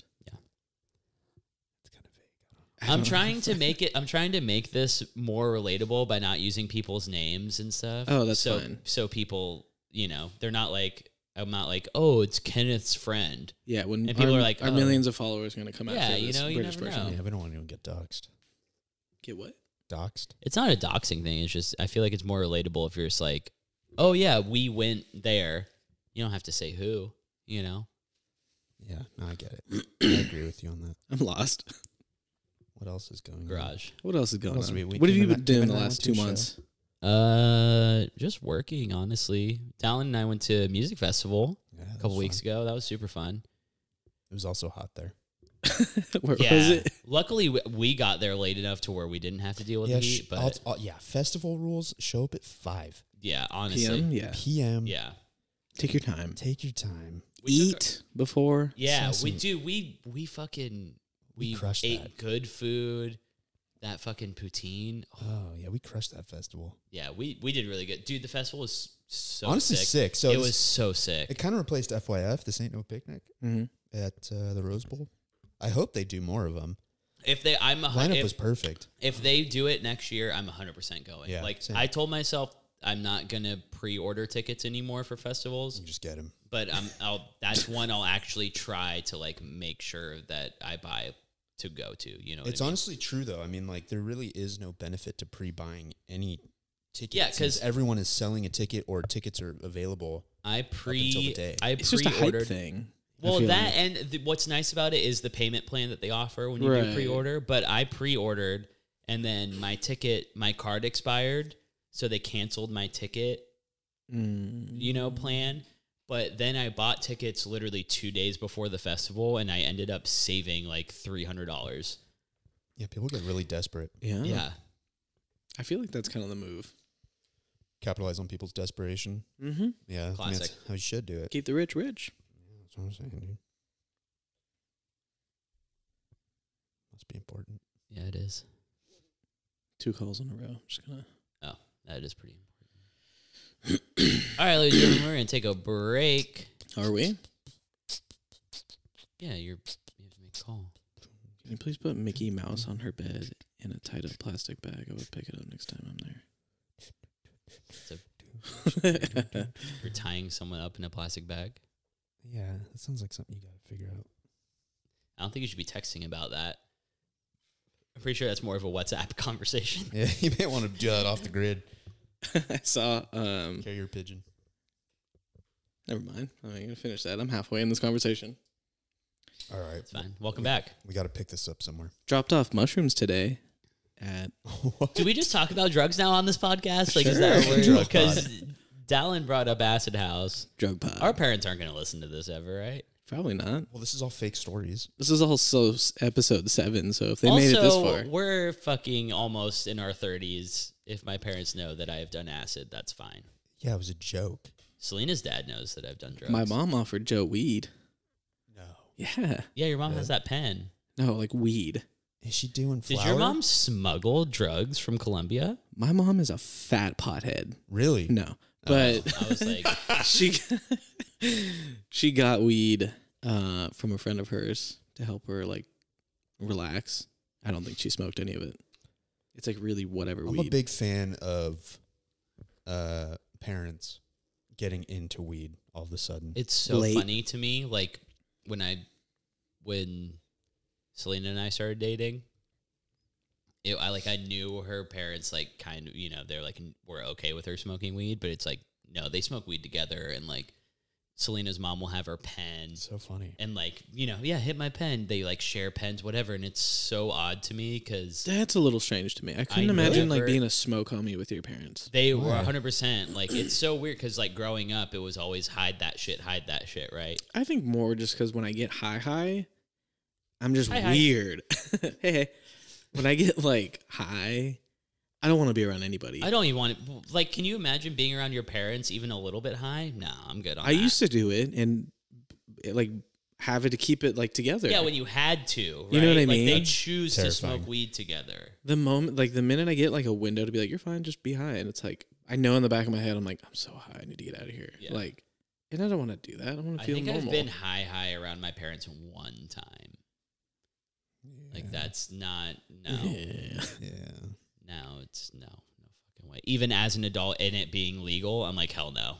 It's kind of vague. I I'm don't- trying to make it. I'm trying to make this more relatable by not using people's names and stuff. Oh, that's so, fine. So people, you know, they're not like. I'm not like, oh, it's Kenneth's friend. Yeah, when And people our, are like, our oh. millions of followers are going to come Yeah, after you this know, you British never person. know. Yeah, we don't want anyone to get doxxed. Get what? Doxxed? It's not a doxing thing. It's just I feel like it's more relatable if you're just like, oh yeah, we went there. You don't have to say who. You know. Yeah, no, I get it. I agree with you on that. I'm lost. What else is going on? Garage. What else is going else on? we- What have you Cayman- been doing the Cayman last Island 2 show? months? Just working, honestly. Dallin and I went to a music festival Yeah, a couple weeks ago. That was super fun. It was also hot there. Where Yeah. was it? Luckily, we got there late enough to where we didn't have to deal with Yeah, the heat. But yeah, festival rules show up at 5 yeah, honestly, PM? Yeah. p.m. yeah. Take your time. Take your time. We took- Eat before. Yeah, Saw we some- do. We fucking we crushed ate that. good food. That fucking poutine. Oh, yeah, we crushed that festival. Yeah, we did really good, dude. The festival was so Honestly, sick. So it this- was so sick. It kind of replaced FYF, This Ain't No Picnic, Mm-hmm. at the Rose Bowl. I hope they do more of them. If they, Lineup was perfect. if they do it next year, I'm 100% going. Yeah, like same. I told myself, I'm not gonna pre-order tickets anymore for festivals, You just get them. but that's one I'll actually try to like make sure that I buy to go to. You know, what It's I mean? honestly true, though. I mean, like, there really is no benefit to pre-buying any ticket. Yeah, since 'cause- everyone is selling a ticket or tickets are available. I until the day. It's just a hype pre-ordered. thing. I Well, feel that like. and what's nice about it is the payment plan that they offer when you do Right. pre-order. But I pre-ordered, and then my card expired, so they canceled my ticket, plan. But then I bought tickets literally 2 days before the festival, and I ended up saving like $300. Yeah, people get really desperate. Yeah. Yeah, I feel like that's kind of the move. Capitalize on people's desperation. Mm-hmm. Yeah, I think Classic. that's how you should do it. Keep the rich rich. That's what I'm saying, dude. Must be important. Yeah, it is. 2 calls in a row. Just gonna. Oh, that is pretty important. All right, ladies and gentlemen, we're gonna take a break. Are we? Yeah, you have to make a call. Can you please put Mickey Mouse on her bed in a tied up plastic bag? I would pick it up next time I'm there. You're tying someone up in a plastic bag. Yeah, that sounds like something you got to figure out. I don't think you should be texting about that. I'm pretty sure that's more of a WhatsApp conversation. Yeah, you may want to do that off the grid. I saw. Carrier pigeon. Never mind. I'm going to finish that. I'm halfway in this conversation. All right. It's fine. Welcome back. We got to pick this up somewhere. Dropped off mushrooms today at. Do we just talk about drugs now on this podcast? Like, is Sure. that where? Drug Because Dallin brought up Acid House. Drug pod. Our parents aren't going to listen to this ever, right? Probably not. Well, this is all fake stories. This is also episode 7, so if they made it this far. We're fucking almost in our 30s. If my parents know that I have done acid, that's fine. Yeah, it was a joke. Selena's dad knows that I've done drugs. My mom offered Joe weed. No. Yeah. Yeah, your mom has that pen. No, like weed. Is she doing flour? Did your mom smuggle drugs from Colombia? My mom is a fat pothead. Really? No. But I was like, she got weed from a friend of hers to help her like relax. I don't think she smoked any of it. It's like really whatever I'm weed. a big fan of parents getting into weed all of a sudden. it's so Late. funny to me. Like when Selena and I started dating, I knew her parents like kind of, they're like were okay with her smoking weed, but it's like no, they smoke weed together, and like Selena's mom will have her pen. So funny. And like, hit my pen. They like share pens, whatever. And it's so odd to me because That's a little strange to me. I couldn't I imagine like never- being a smoke homie with your parents. they were Why? 100%. Like, it's so weird because like growing up, it was always hide that shit, right? I think more just because when I get high, I'm just Hi. weird. Hey, when I get like high, I don't want to be around anybody. I don't even want to, like, can you imagine being around your parents even a little bit high? No, I'm good on I that. used to do it and like have it to keep it like together. Yeah, when you had to, right? You know what I Like, they mean? choose to Terrifying. smoke weed together. The minute I get like a window to be like, you're fine, just be high. And it's like, I know in the back of my head, I'm like, I'm so high, I need to get out of here. Yeah. Like, and I don't want to do that. I want to I feel think normal. I've been high around my parents one time. Like, that's not, no. Yeah. Yeah. No, it's no fucking way. Even as an adult and it being legal, I'm like, hell no,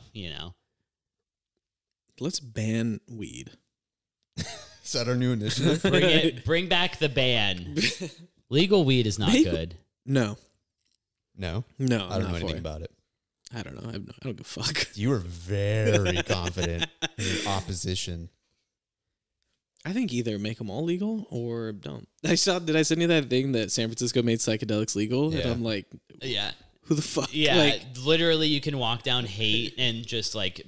Let's ban weed. Is that our new initiative? Bring back the ban. Legal weed is not Legal- good. No. No. No, I I'm don't know not anything for it. about it. I don't know. I don't give a fuck. You were very confident in your opposition. I think either make them all legal or don't. Did I send you that thing that San Francisco made psychedelics legal? Yeah. And I'm like, Yeah. who the fuck? Yeah. Like, Literally, you can walk down Haight and just like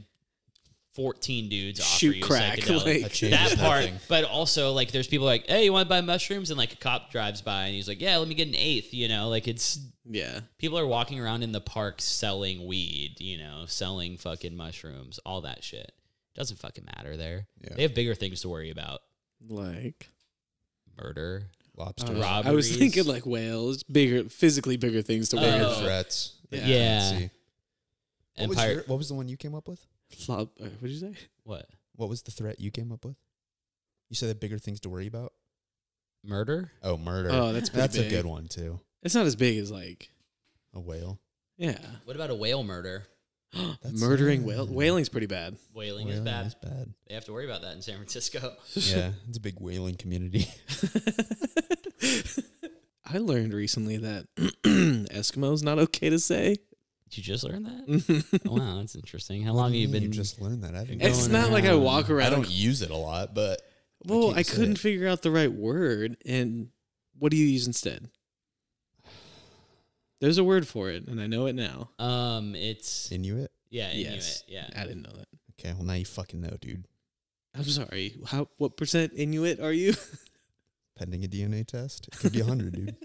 14 dudes offer shoot you crack. psychedelic. Like, changes That part, nothing. but also like there's people like, hey, you want to buy mushrooms? And like a cop drives by and he's like, yeah, let me get an eighth. Like it's yeah. people are walking around in the park selling weed, selling fucking mushrooms, all that shit. Doesn't fucking matter there. Yeah. They have bigger things to worry about. Like, Murder. Lobster. Robberies. I was thinking like whales, physically bigger things to Bigger worry Oh. threats. that Yeah. you Yeah. can't see. Empire. What was the one you came up with? about. What did you say? What? What was the threat you came up with? You said that bigger things to worry about? Murder? Oh, murder. Oh, that's pretty That's a big. good one, too. It's not as big as like, A whale. yeah. What about a whale murder? That's- Murdering whale. Whaling's pretty bad. Whaling is Whaling bad. is bad. They have to worry about that in San Francisco. Yeah, it's a big whaling community. I learned recently that Eskimo's not okay to say. Did you just learn that? Oh, wow, that's interesting. How long have you been? You just learned that? I didn't It's Going not like I around. walk I around. don't use it a lot, but Well, can't I say couldn't it. figure out the right word. And what do you use instead? There's a word for it, and I know it now. It's Inuit. yeah, Inuit. Yes. Yeah, I didn't know that. Okay, well now you fucking know, dude. I'm sorry. What percent Inuit are you? Pending a DNA test, it could be 100, dude.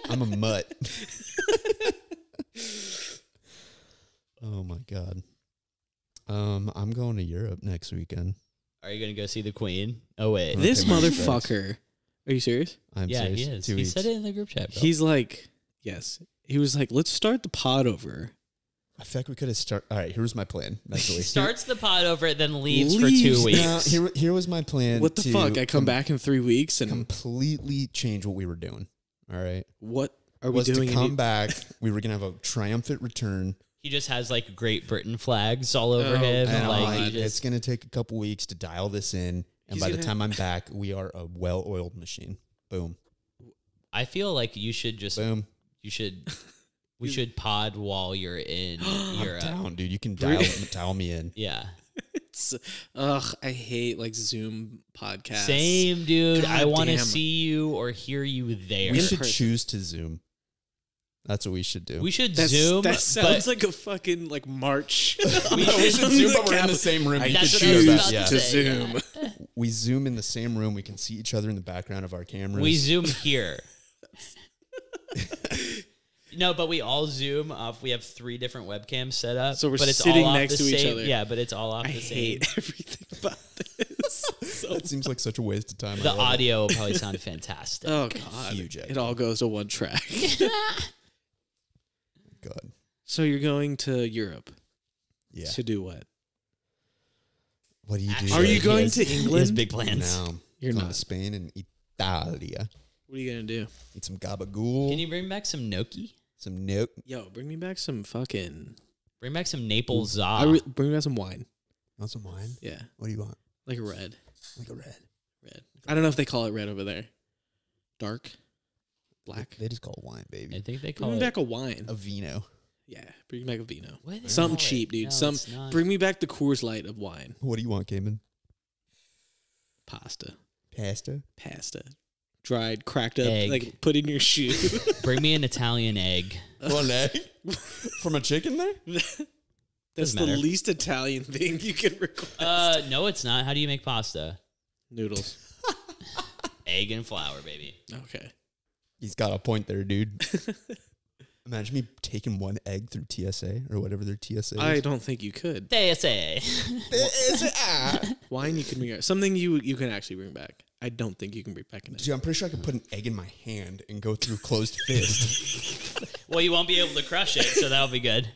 I'm a mutt. Oh my god. I'm going to Europe next weekend. Are you gonna go see the Queen? Oh wait, This Okay, March motherfucker. Are you serious? I'm yeah, serious. he is. 2 He weeks. said it in the group chat. Bro. He's like, yes. He was like, let's start the pod over. I feel like we could have started. All right, here's my plan. Mentally. starts the pod over, then leaves Leaves. for 2 weeks. Now, here was my plan. What the to fuck? I come back in 3 weeks and completely change what we were doing. All right. what are we Was doing? to come back. We were gonna have a triumphant return. He just has like Great Britain flags all over Oh, him. And I'm Like like, he it's just, gonna take a couple weeks to dial this in, and He's by the gonna- time I'm back, we are a well-oiled machine. Boom, I feel like you should just boom. we should pod while you're in Europe. Down, dude. You can dial me in. Yeah. It's, I hate like Zoom podcasts. Same, dude. I God want to damn. see you or hear you there. We In should person. choose to Zoom. That's what we should do. We should That's, Zoom. That sounds but like a fucking like march. we should Zoom, but we're in the same room. I You That's could what I was choose about that. to to say, Zoom. yeah. We Zoom in the same room. We can see each other in the background of our cameras. We Zoom here. No, but we all Zoom off. We have 3 different webcams set up. So we're but it's sitting all off next the to each same, other. Yeah, but it's all off I the same. hate everything about this. So, That seems like such a waste of time. I The love it. audio will probably sound fantastic. oh god, Huge echo. it all goes to one track. God. So you're going to Europe Yeah. to do what? What do you do? Actually, Are you he going has- to He has England? big plans. No. You're Going not. to Spain and Italia. What are you gonna do? Eat some gabagool. Can you bring back some gnocchi? Some note. Yo, bring me back some fucking. Bring back some Naples za. Bring me back some wine. Want some wine? Yeah, What do you want? like a red. Like a red. Red. I don't know if they call it red over there. Dark, black. They just call it wine, I baby. think they Bring call me it. back a wine. A vino. Yeah, bring me back a vino. What do they Something call it? cheap, dude. No, Some it's not. bring me back the Coors Light of wine. What do you want, Cayman? Pasta. Pasta. Dried, cracked up, Egg. like put in your shoe. Bring me an Italian egg. One egg? From a chicken there? That's Doesn't the matter. least Italian thing you can request. No, it's not. How do you make pasta? Noodles. Egg and flour, baby. Okay. He's got a point there, dude. Imagine me taking one egg through TSA or whatever their TSA is. I don't think you could. TSA. Wine you can bring. Something you can actually bring back. I don't think you can bring back an egg. Dude, I'm pretty sure I could put an egg in my hand and go through closed fist. Well, you won't be able to crush it, so that'll be good.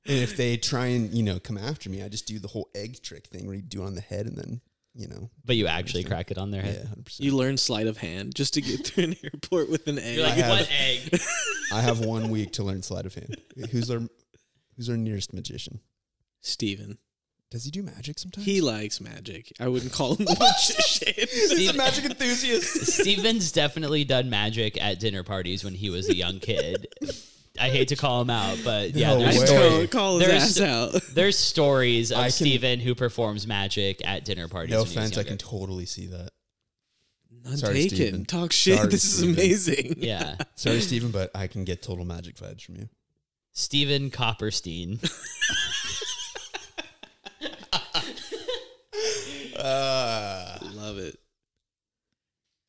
And if they try and, come after me, I just do the whole egg trick thing where you do it on the head and then, But you actually crack it on their yeah, head. 100%. You learn sleight of hand just to get through an airport with an egg. You're like, I have- what egg? I have 1 week to learn sleight of hand. Who's our nearest magician? Steven. Does he do magic sometimes? He likes magic. I wouldn't call him a magician. He's a magic enthusiast. Steven's definitely done magic at dinner parties when he was a young kid. I hate to call him out, but yeah, No there's, way. Don't call his There's- ass out. there's stories I of can- Steven who performs magic at dinner parties. No when he was offense, I younger. can totally see that. None Sorry, taken. Steven. Talk shit. Sorry, This Steven. is amazing. Yeah, Sorry, Steven, but I can get total magic vibes from you. Steven Copperstein. Love it.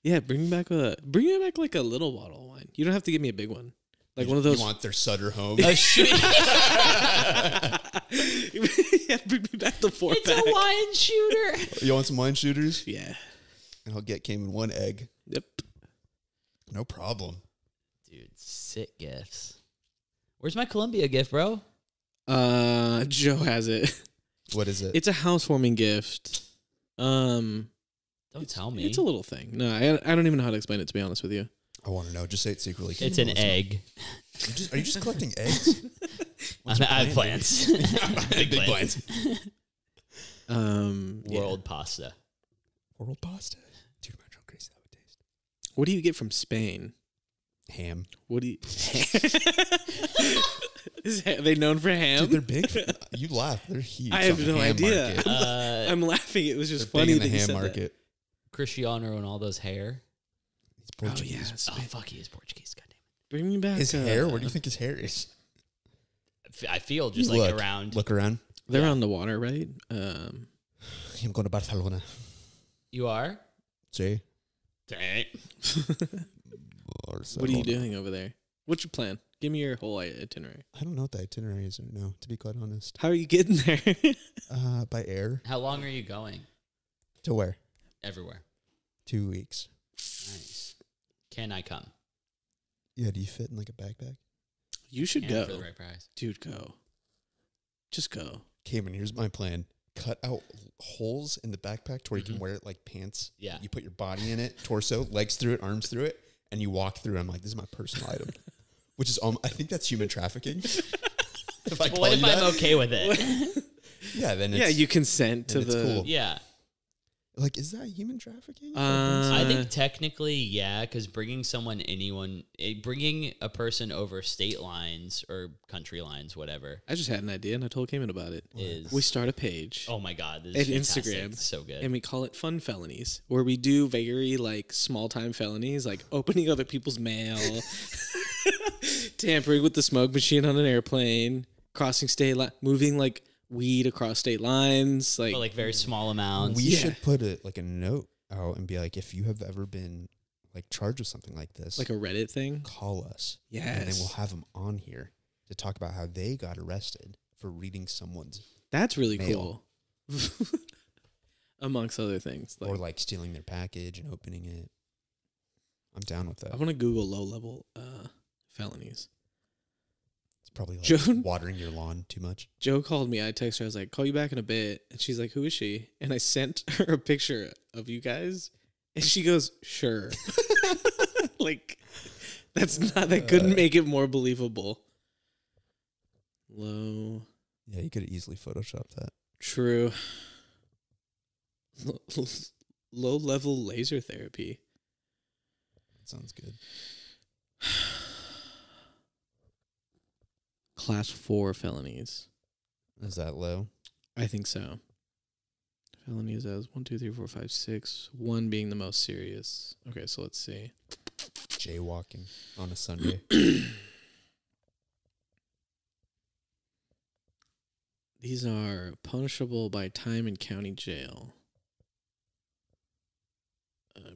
Yeah, bring me back like a little bottle of wine. You don't have to give me a big one. Like one of those. You want their Sutter home? Oh, shoot. Yeah, bring me back the 4-pack. It's a wine shooter. You want some wine shooters? Yeah. And I'll get Cayman 1 egg. Yep. No problem. Dude, sick gifts. Where's my Columbia gift, bro? Joe has it. What is it? It's a housewarming gift. Don't tell me. It's a little thing. No, I don't even know how to explain it, to be honest with you. I want to know. Just say it secretly. It's an egg. Are you just collecting eggs? What's your I have plan, plans. Big plans. Yeah. World pasta. World pasta. Dude, imagine how crazy that would taste. What do you get from Spain? Ham. What do you? Are they known for ham? Dude, they're big. You laugh. They're huge. I have on the no ham idea. market. I'm laughing. It was just They're funny big in that the you ham said market. Cristiano and all those hair. He's that. Oh Portuguese. yeah, Oh, fuck, he is Portuguese. Goddamn. bring me back His hair? Where do you think his hair is? I feel just You like look. around. Look around. They're Yeah. on the water, right? I'm going to Barcelona. You are? See? Dang. What are you doing over there? What's your plan? Give me your whole itinerary. I don't know what the itinerary is right now, to be quite honest. How are you getting there? By air. How long are you going? To where? Everywhere. 2 weeks. Nice. Can I come? Yeah, do you fit in like a backpack? You should And go. for the right price. Dude, go. Just go. Cayman, here's my plan. Cut out holes in the backpack to where you can wear it like pants. Yeah. You put your body in it, torso, legs through it, arms through it, and you walk through. I'm like, this is my personal item. Which is, I think that's human trafficking. If I But what if I'm okay with it? Yeah, then it's, Yeah, you consent to the. cool. Yeah. Like, is that human trafficking? I think technically, yeah, because bringing a person over state lines or country lines, whatever, I just had an idea and I told Cayman about it. is. We start a page. Oh my God. This At is fantastic. Instagram. It's so good. And we call it Fun Felonies, where we do very like small time felonies, like opening other people's mail, tampering with the smoke machine on an airplane, crossing state line, moving like weed across state lines, but like very small amounts. We should put a note out and be like, if you have ever been like charged with something like this, like a Reddit thing. call us. Yes. And then we'll have them on here to talk about how they got arrested for reading someone's That's really mail. cool. Amongst other things. or like stealing their package and opening it. I'm down with that. I want to Google low level felonies. It's probably like Joan? watering your lawn too much. Joe called me. I texted her. I was like, call you back in a bit. And she's like, who is she? And I sent her a picture of you guys. And she goes, sure. Like, that couldn't make it more believable. Low. Yeah, you could have easily photoshopped that. True. Low level laser therapy. That sounds good. Class 4 felonies. Is that low? I think so. Felonies as 1, 2, 3, 4, 5, 6. 1 being the most serious. Okay, so let's see. Jaywalking on a Sunday. These are punishable by time in county jail.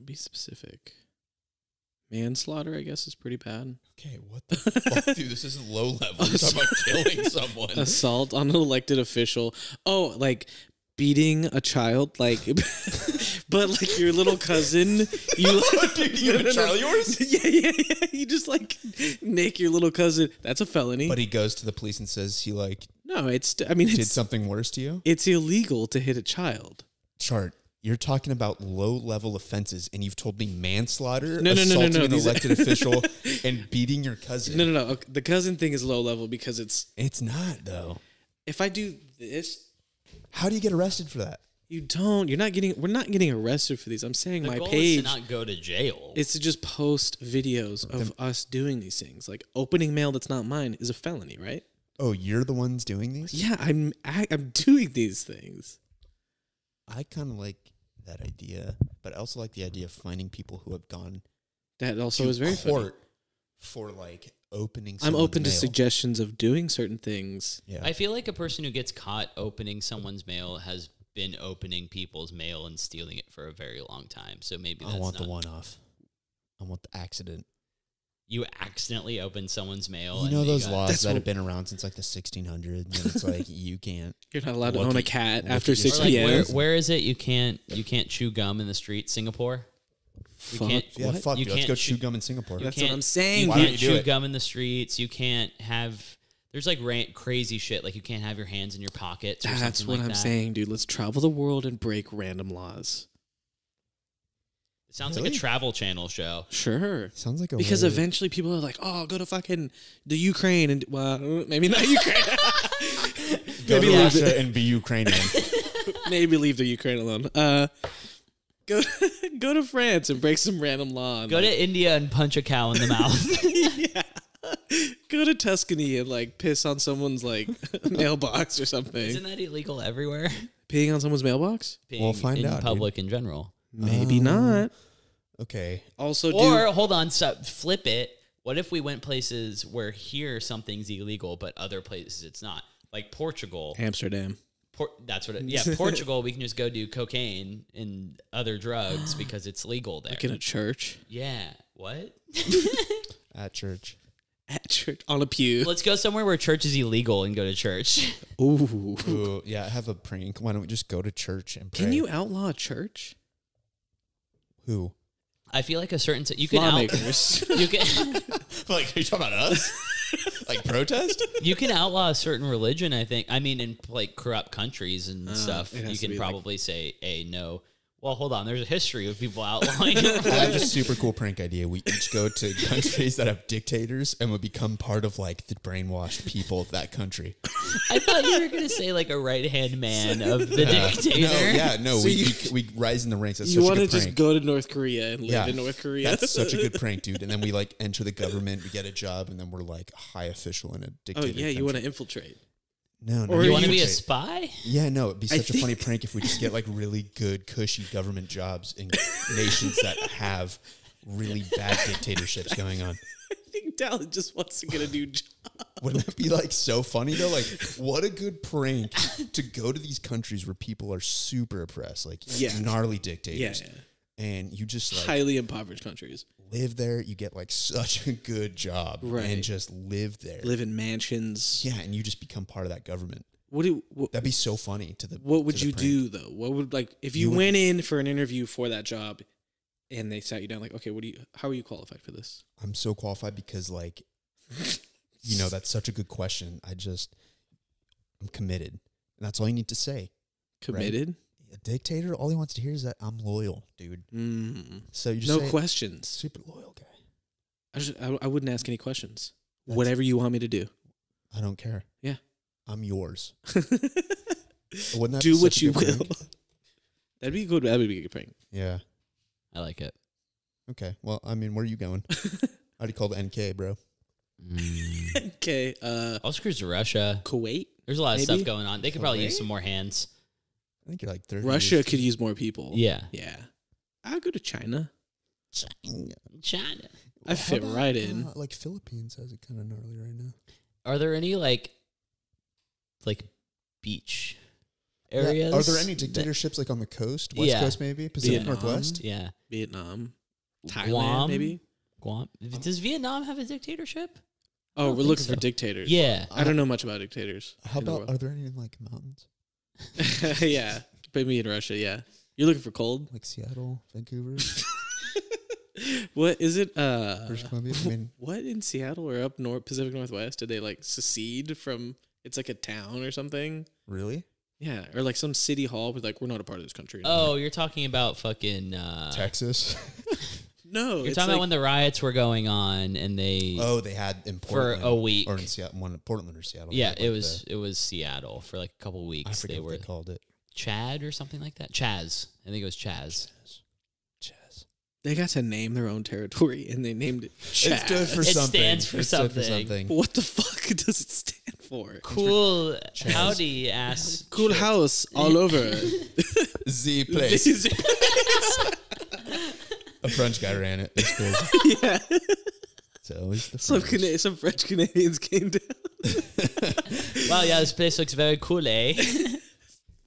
Be specific. Manslaughter, I guess, is pretty bad. Okay, what the fuck, dude? This isn't low level. We're talking about killing someone. Assault on an elected official. Oh, like beating a child, like, but like your little cousin. You Dude, you have a child yours? Yeah. You just like nick your little cousin. That's a felony. But he goes to the police and says he like No, I mean, did it's something worse to you. it's illegal to hit a child. Chart. You're talking about low-level offenses, and you've told me manslaughter, No. assaulting an These- elected official, and beating your cousin. No. Okay, the cousin thing is low level because It's not, though. if I do this, How do you get arrested for that? you don't. We're not getting arrested for these. I'm saying The my goal page is to not go to jail. is to just post videos of us doing these things. Like opening mail that's not mine is a felony, right? Oh, you're the ones doing these? Yeah, I'm doing these things. I kind of like that idea, but I also like the idea of finding people who have gone That also to is very funny. court for like opening. I'm open to mail. suggestions of doing certain things. Yeah, I feel like a person who gets caught opening someone's mail has been opening people's mail and stealing it for a very long time. So maybe that's I want not, the one-off. I want the accident. you accidentally opened someone's mail. You and know you those got- laws That's that what- have been around since like the 1600s, and it's like you can't. You're not allowed to Look own a at- cat look after at your 6 Or like, p.m. where is it? You can't chew gum in the street. Singapore. You can't. Yeah, What? fuck, You dude. Let's can't go chew- chew gum in Singapore. That's can't- what I'm saying. You Why don't can't you do chew it? gum in the streets. You can't have. There's like crazy shit. Like you can't have your hands in your pockets. Or That's something what like I'm that. saying, dude. Let's travel the world and break random laws. It sounds like Really? a Travel Channel show. Sure. Sounds like a Because way- eventually people are like, oh, go to fucking the Ukraine and, well, maybe not Ukraine. go maybe to leave Russia and be Ukrainian. Maybe leave the Ukraine alone. Go to France and break some random law. And Go to India and punch a cow in the mouth. yeah. Go to Tuscany and like piss on someone's like mailbox or something. Isn't that illegal everywhere? Peeing on someone's mailbox? Being find in out, dude. public in general. Maybe not. Okay. Also, Or hold on, flip it. What if we went places where here something's illegal, but other places it's not? Like Portugal. Amsterdam. That's what it. Yeah, Portugal. We can just go do cocaine and other drugs because it's legal there. Like in a church. Yeah. What? At church. At church on a pew. Let's go somewhere where church is illegal and go to church. Ooh. Yeah, I have a prank. Why don't we just go to church and pray? Can you outlaw church? Who? I feel like a certain you can Lawmakers. you can Like, are you talking about us? Like protest? you can outlaw a certain religion. I think. I mean, in like corrupt countries and stuff, it has you to can be probably say a no. Well, hold on. There's a history of people outlawing. I have a super cool prank idea. We each go to countries that have dictators and we become part of like the brainwashed people of that country. I thought you were gonna say like a right hand man of the dictator. No, So we rise in the ranks. That's You such a want to good just prank. go to North Korea and live Yeah. in North Korea? That's such a good prank, dude. And then we like enter the government, we get a job, and then we're like a high official in a Oh dictator. yeah, you want to infiltrate. No, or You want to be a infiltrate. spy? Yeah, no, it'd be I such a funny think- prank if we just get like really good, cushy government jobs in nations that have really bad dictatorships going on. I think Dallin just wants to get a new job. Wouldn't that be like so funny though? Like, what a good prank to go to these countries where people are super oppressed, like gnarly dictators. Yeah. And you just like Highly impoverished countries. live there, you get like such a good job Right. and just live there. Live in mansions. Yeah, and you just become part of that government. That'd be so funny to the What would to the you prank. do though? What would like if you You would- went in for an interview for that job and they sat you down like, okay, how are you qualified for this? I'm so qualified because like that's such a good question. I'm committed. And that's all you need to say. Committed? A dictator, all he wants to hear is that I'm loyal, dude. Mm. So you just No say, questions. super loyal guy. I wouldn't ask any questions. That's- Whatever you want me to do. I don't care. Yeah. I'm yours. Wouldn't that Do be what such a you good will. prank? That'd be good. That would be a good prank. Yeah. I like it. Okay. Well, I mean, where are you going? I already called NK, bro. Okay. I'll just cruise to Russia. Kuwait. There's a lot of Maybe? stuff going on. They could probably use Kuwait? some more hands. I think you're like 30. Russia years could use more people. Yeah. Yeah. I'll go to China. China. China. I fit right in. Like Philippines has it kind of gnarly right now. Are there any like beach areas? Are there any dictatorships like on the coast? West Yeah. Coast maybe? Pacific Vietnam. Northwest? Yeah. Vietnam. Thailand, Guam? maybe? Guam. Does Vietnam have a dictatorship? Oh, don't we're think looking so. for dictators. Yeah. I don't know much about dictators. How in the about, world. are there any in like mountains? Yeah. Maybe in Russia, yeah. You're looking for cold? Like Seattle, Vancouver, What is it? British Columbia? I mean, What in Seattle or up north Pacific Northwest did they like secede from? It's like a town or something. really? Yeah, or like some city hall was like, we're not a part of this country. Oh, you're talking about fucking Texas? no, You're it's talking like, about when the riots were going on and they Oh, they had in for Portland. a week. Or in Seattle, one in Portland or Seattle. Yeah, Like it was Seattle for like a couple I weeks. forget They what were they called it. Chad or something like that. Chaz. I think it was Chaz. Chaz. they got to name their own territory and they named it. It stood for It something. stands for It stood for something. something. What the fuck does it stand for? Cool Chaz. howdy ass. Cool shit. house all over. Z place. A French guy ran it. It's crazy. Yeah, It's always the some French. some French Canadians came down. Wow, yeah, this place looks very cool, eh?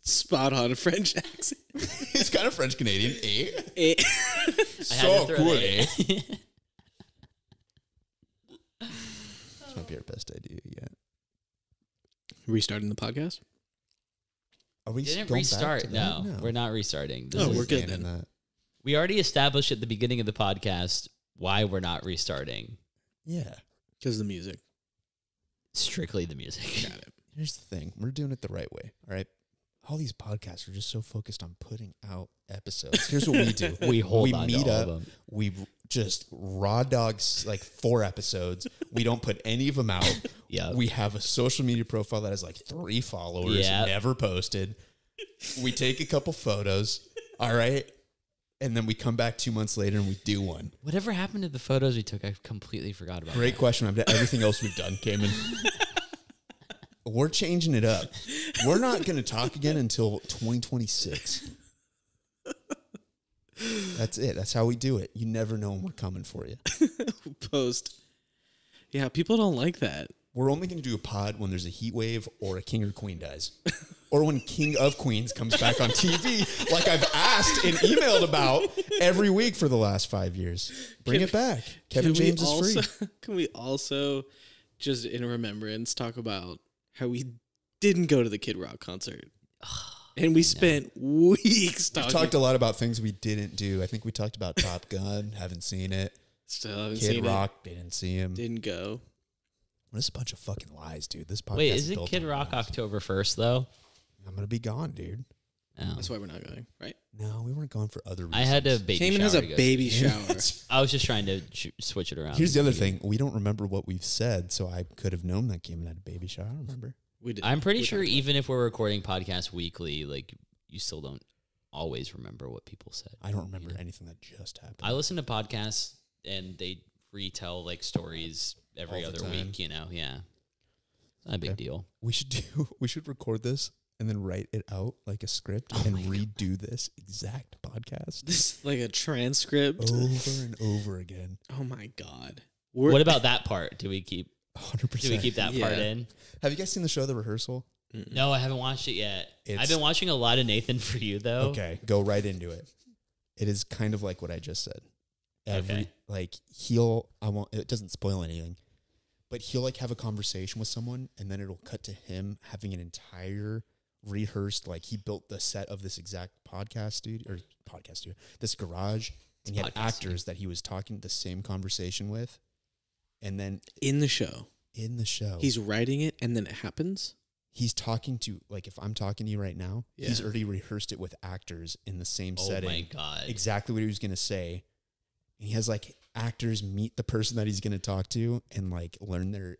Spot on French accent. He's kind of French Canadian. Eh? Eh. I had to So throw cool, the- eh? This might be our best idea yet. Restarting the podcast. Are we Didn't going back to restart. that? No, we're not restarting. This Oh, is- we're good Staying in then. that. We already established at the beginning of the podcast why we're not restarting. Yeah. Because the music. Strictly the music. Got it. Here's the thing. We're doing it the right way. All right. All these podcasts are just so focused on putting out episodes. Here's what we do. We hold on to meet all up. of them. We just raw dogs like 4 episodes. We don't put any of them out. Yeah. We have a social media profile that has like 3 followers, Yep. never posted. We take a couple photos. All right. And then we come back 2 months later and we do one. Whatever happened to the photos we took? I completely forgot about. Great that. question. I've done everything else we've done, Cayman. We're changing it up. We're not going to talk again until 2026. That's it. That's how we do it. You never know when we're coming for you. Post. Yeah, people don't like that. We're only going to do a pod when there's a heat wave or a king or queen dies. Or when King of Queens comes back on TV, like I've asked and emailed about every week for the last 5 years. Bring it back. Kevin James is free. Can we also, just in remembrance, talk about how we didn't go to the Kid Rock concert? And we spent weeks talking. We talked a lot about things we didn't do. I think we talked about Top Gun. Haven't seen it. Still haven't Kid seen Rock. Didn't see him. Didn't go. This is a bunch of fucking lies, dude. This podcast. Wait, is isn't built Kid on Rock lies. October 1st though? I'm gonna be gone, dude. Oh. That's why we're not going, right? No, we weren't going for other reasons. I had a baby Cayman shower. has a to go baby to. shower. I was just trying to switch it around. Here's the other thing. We don't remember what we've said, so I could have known that Cayman had a baby shower. I don't remember. We did. I'm pretty We sure talked about even if we're recording podcasts weekly, like you still don't always remember what people said. I don't remember anything that just happened. I listen to podcasts and they retell like stories every All the other time. week, you know? Yeah. It's not a big Okay. deal. We should record this and then write it out like a script Oh and my God. redo this exact podcast this like a transcript. over and over again. Oh my god. What about that part? Do we keep 100%. do we keep that part Yeah. in? Have you guys seen the show The Rehearsal? No, I haven't watched it yet. It's- I've been watching a lot of Nathan For You though. Okay, go right into it. It is kind of like what I just said. Okay. Like it doesn't spoil anything, but he'll like have a conversation with someone and then it'll cut to him having an entire rehearsed, like he built the set of this exact this garage, and he had Podcast actors that he was talking the same conversation with. And then in the show? in the show, He's writing it and then it happens? he's talking to, like, if I'm talking to you right now, he's Yeah. already rehearsed it with actors in the same Oh setting. my god. Exactly what he was going to say. And he has like actors meet the person that he's going to talk to and like learn their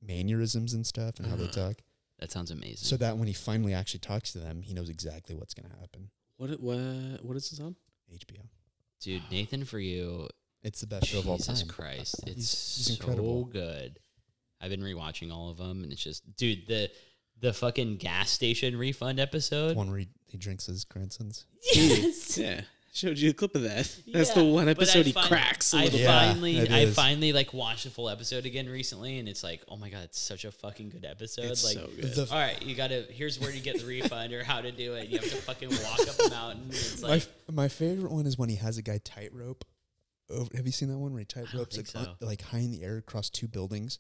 mannerisms and stuff and how they talk. That sounds amazing. So that when he finally actually talks to them, he knows exactly what's going to happen. What is this on? HBO. Dude, Nathan For You, It's the best show of all time. Jesus Christ. It's He's so incredible. good. I've been rewatching all of them and it's just, dude, the fucking gas station refund episode. One where he drinks his grandsons. Yes. Yeah. Showed you a clip of that. That's Yeah, the one but episode he I cracks a I little bit. Yeah, finally, it I is. finally like watched the full episode again recently, and it's like, oh my god, it's such a fucking good episode. It's like, so good. The- all right, here's where you get the refund or how to do it. You have to fucking walk up a mountain. It's like, My favorite one is when he has a guy tightrope. Have you seen that one where he tightropes think like, so. like high in the air across two buildings?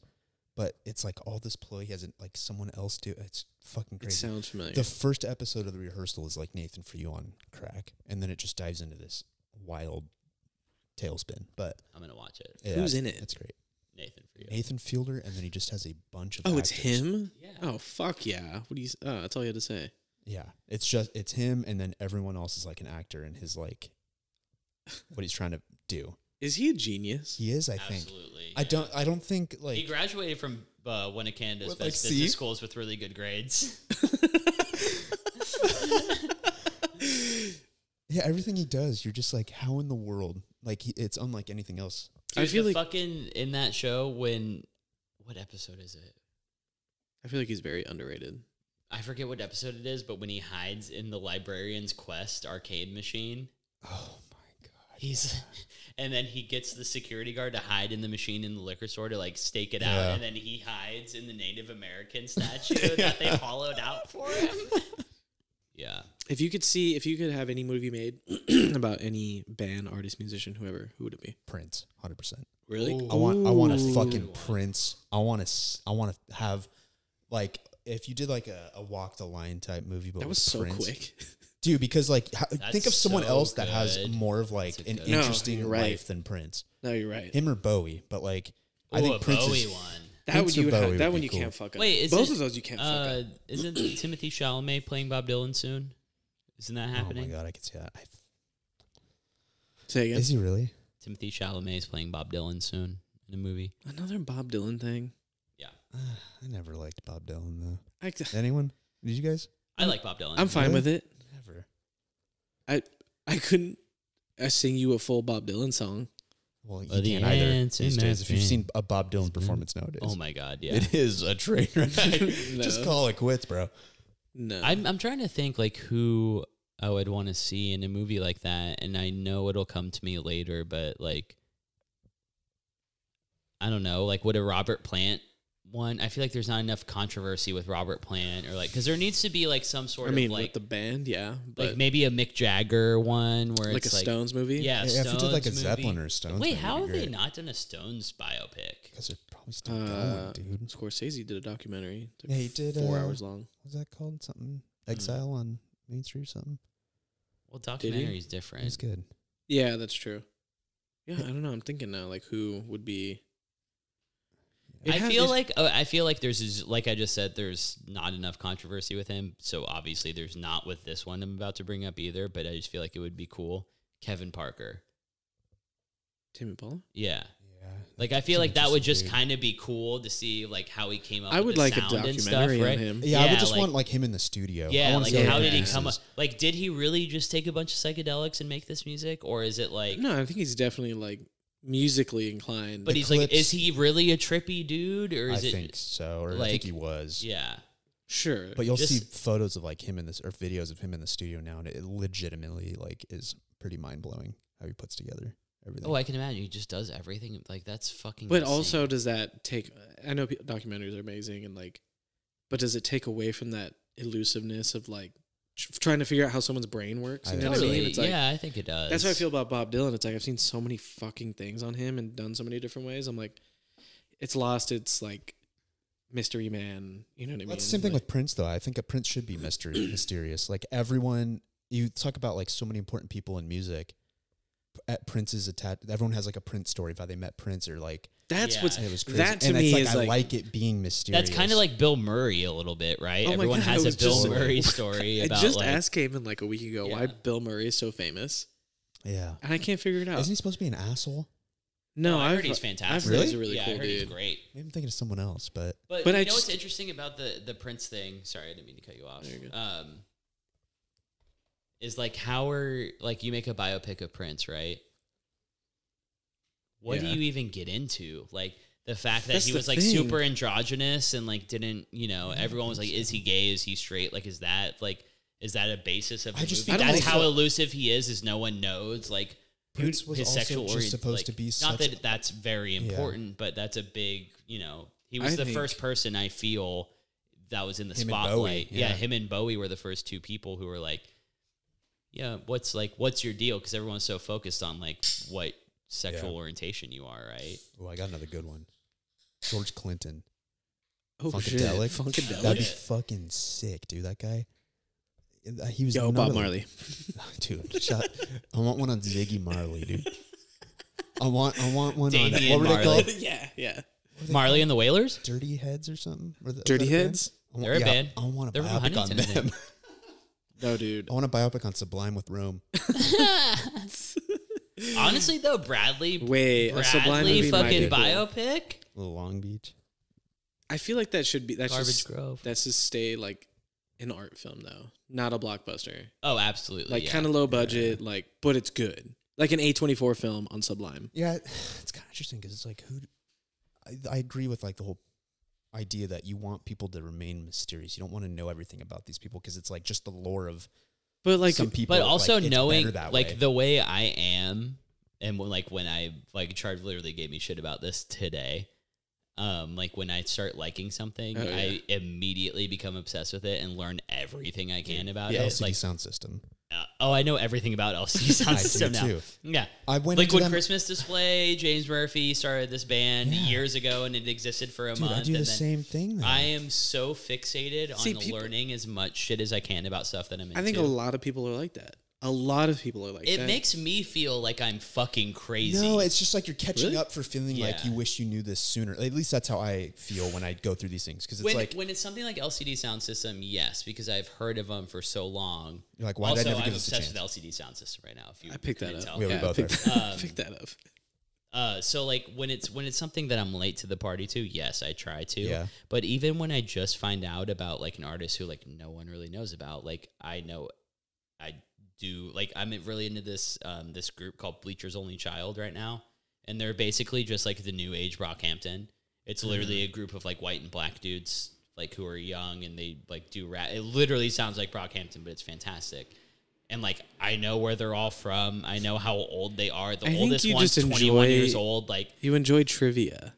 But it's like all this ploy. He has like someone else do it. It's fucking It crazy. sounds familiar. The first episode of The Rehearsal is like Nathan For You on crack, and then it just dives into this wild tailspin. But I'm gonna watch it. yeah, Who's in it? It's great. Nathan For You. Nathan Fielder, and then he just has a bunch of. Oh, it's actors. him? Yeah. Oh, fuck yeah. What do you? Oh, that's all you had to say. Yeah, it's him, and then everyone else is like an actor in his like what he's trying to do. Is he a genius? He is, I think. Absolutely. I don't think like He graduated from one of Canada's With, best like, business C? schools with really good grades. yeah, everything he does, you're just like, how in the world? Like it's unlike anything else. Dude, I feel the like- fucking in that show what episode is it? I feel like he's very underrated. I forget what episode it is, but when he hides in the librarian's quest arcade machine, Oh my god. he's and then he gets the security guard to hide in the machine in the liquor store to like stake it Yeah. out, and then he hides in the Native American statue that they hollowed out for him. Yeah. If you could have any movie made about any band, artist, musician, whoever, who would it be? Prince, 100%. Really? Ooh. I want a Ooh. fucking Good one. Prince. I want to have like if you did like a Walk the Line type movie, but That was with so Prince. quick. Dude. Because like think of someone so else that has good. more of like That's a an good one. No, interesting you're right. life than Prince. No, you're right. Him or Bowie, but like I Ooh, think a Prince Bowie is one. That Prince one you or would Bowie have, that would one be you cool. can't fuck up. Wait, is both it, of those you can't fuck up. Isn't Timothy Chalamet playing Bob Dylan soon? Isn't that happening? Oh my god, I could see that. Say again. Is he really? Timothy Chalamet is playing Bob Dylan soon in a movie. Another Bob Dylan thing. Yeah, I never liked Bob Dylan though. I, Anyone? Did you guys? I like Bob Dylan. I'm fine Really? with it. Never. I couldn't sing you a full Bob Dylan song. Well, Well, you the can't either answer these days. If you've must seen a Bob Dylan performance nowadays, Oh my god, yeah. it is a train wreck. Just No. call it quits, bro. No. I'm trying to think like who I would want to see in a movie like that, and I know it'll come to me later, but like I don't know, like would a Robert Plant one. I feel like there's not enough controversy with Robert Plant, or like, because there needs to be like some sort of like with the band, yeah, but like maybe a Mick Jagger one where like it's a Stones movie. Yeah, if you did like a Stones Zeppelin movie. or Stones. Wait, movie, how it'd have be they great. not done a Stones biopic? Because they're probably still going, dude. Scorsese did a documentary. Took Yeah, he did 4 hours long. What's that called? Something Exile on Main Street or something. Well, documentary is different. It's good. Yeah, that's true. Yeah, I don't know. I'm thinking now, like who would be. I feel like there's, like I just said, there's not enough controversy with him. So obviously there's not with this one I'm about to bring up either, but I just feel like it would be cool. Kevin Parker. Tim Impala? Yeah. Yeah. Like I feel like that would just kind of be cool to see like how he came up I with would the like a sound and documentary stuff, right? on him. Yeah, I would Yeah, just like- want like him in the studio. I Yeah, wanna like see how the did he pieces. come up? Like, did he really just take a bunch of psychedelics and make this music, or is it like? No, I think he's definitely like musically inclined. But The he's like, clips- is he really a trippy dude, or I is it? think so, or I like- think he was. Yeah, sure. But you'll see Just- photos of like him in this, or videos of him in the studio now, and it legitimately like is pretty mind blowing how he puts together everything. Oh, I can imagine he just does everything. Like that's fucking. But insane. also, does that take? I know documentaries are amazing, and like, but does it take away from that elusiveness of like trying to figure out how someone's brain works? You know what I totally. mean? It's like, Yeah, I think it does. that's how I feel about Bob Dylan. It's like I've seen so many fucking things on him and done so many different ways. I'm like, it's lost its like mystery man. You know what I mean? That's the same thing Like, with Prince, though. I think a Prince should be mysterious. Like everyone, you talk about like so many important people in music. At Prince's attached, everyone has like a Prince story of how they met Prince, or like that's Yeah. what's it was crazy. that to and me it's like, is I like, like it being mysterious. That's kind of like Bill Murray a little bit, right? Oh my Everyone God, has I a was Bill just- Murray story I about just like. asked Cayman like a week ago why Yeah. Bill Murray is so famous, yeah. and I can't figure it out. Isn't he supposed to be an asshole? No, I heard I've- he's I've fantastic. heard he's a really yeah, cool I heard he's dude. great. Maybe I'm thinking of someone else, but But But you I know what's just- interesting about the Prince thing? Sorry, I didn't mean to cut you off. No, you're good. Is like how are like you make a biopic of Prince, right? What do Yeah. you even get into? Like the fact that That's he the was like thing. super androgynous and like didn't, everyone was like, is he gay? Is he straight? Like, is that a basis of the I just movie? think That's also- how elusive he is no one knows. Like Prince was his also sexual just orient- supposed like, to be not such. that that's very important, but that's a big, he was I the think- first person I feel that was in the Him and Bowie, spotlight. yeah. Him and Bowie were the first two people who were like, yeah, what's your deal? Because everyone's so focused on like what sexual Yeah. orientation you are, right? Oh, I got another good one. George Clinton. Oh shit, Funkadelic. Funkadelic. That'd be fucking sick, dude. That guy. He was Yo, none Bob of the- Marley. dude. I want one on Ziggy Marley, dude. I want one on Damian what were they Marley. called? yeah. Marley and the Wailers? Dirty Heads or something? Dirty Heads? They're a band. I want a They're from biopic on Huntington, I them. think. No, dude. I want a biopic on Sublime with Rome. Honestly, though, Bradley A Sublime movie might fucking be cool. biopic? Little Long Beach. I feel like that should be Garbage just Grove. that's just stay like an art film though, not a blockbuster. Oh, absolutely. Like yeah. kind of low budget, like but it's good. Like an A24 film on Sublime. Yeah, it's kind of interesting because it's like I agree with like the whole idea that you want people to remain mysterious. You don't want to know everything about these people because it's like just the lore of But like some people. But also like, it's knowing better that like way. the way I am, and when I like Chard literally gave me shit about this today. Like when I start liking something, Oh, yeah. I immediately become obsessed with it and learn everything I can about the it. LCD Like, sound system. I know everything about LCD sound I do system now. too. Yeah, I went like into when them, Christmas Display, James Murphy started this band Yeah. years ago, and it existed for a dude, month. I do and the then same thing. Though. I am so fixated See, on people- learning as much shit as I can about stuff that I'm into. I think a lot of people are like that. A lot of people are like It that. makes me feel like I'm fucking crazy. No, it's just like you're catching Really? up for feeling like Yeah. you wish you knew this sooner. At least that's how I feel when I go through these things because it's like when it's something like LCD Sound System, yes, because I've heard of them for so long. you're like, why Also, did I never I'm give this a obsessed chance? with LCD Sound System right now. If you I picked that couldn't up. tell. Yeah, we I both picked, are. picked that up. So like when it's something that I'm late to the party to, yes, I try to. Yeah. But even when I just find out about like an artist who like no one really knows about, like I know I do like I'm really into this this group called Bleachers Only Child right now, and they're basically just like the new age Brockhampton. It's literally a group of like white and black dudes like who are young and they like do rap. It literally sounds like Brockhampton, but it's fantastic. And like I know where they're all from. I know how old they are. The I think oldest you one's just 21 enjoy- years old. Like You enjoy trivia.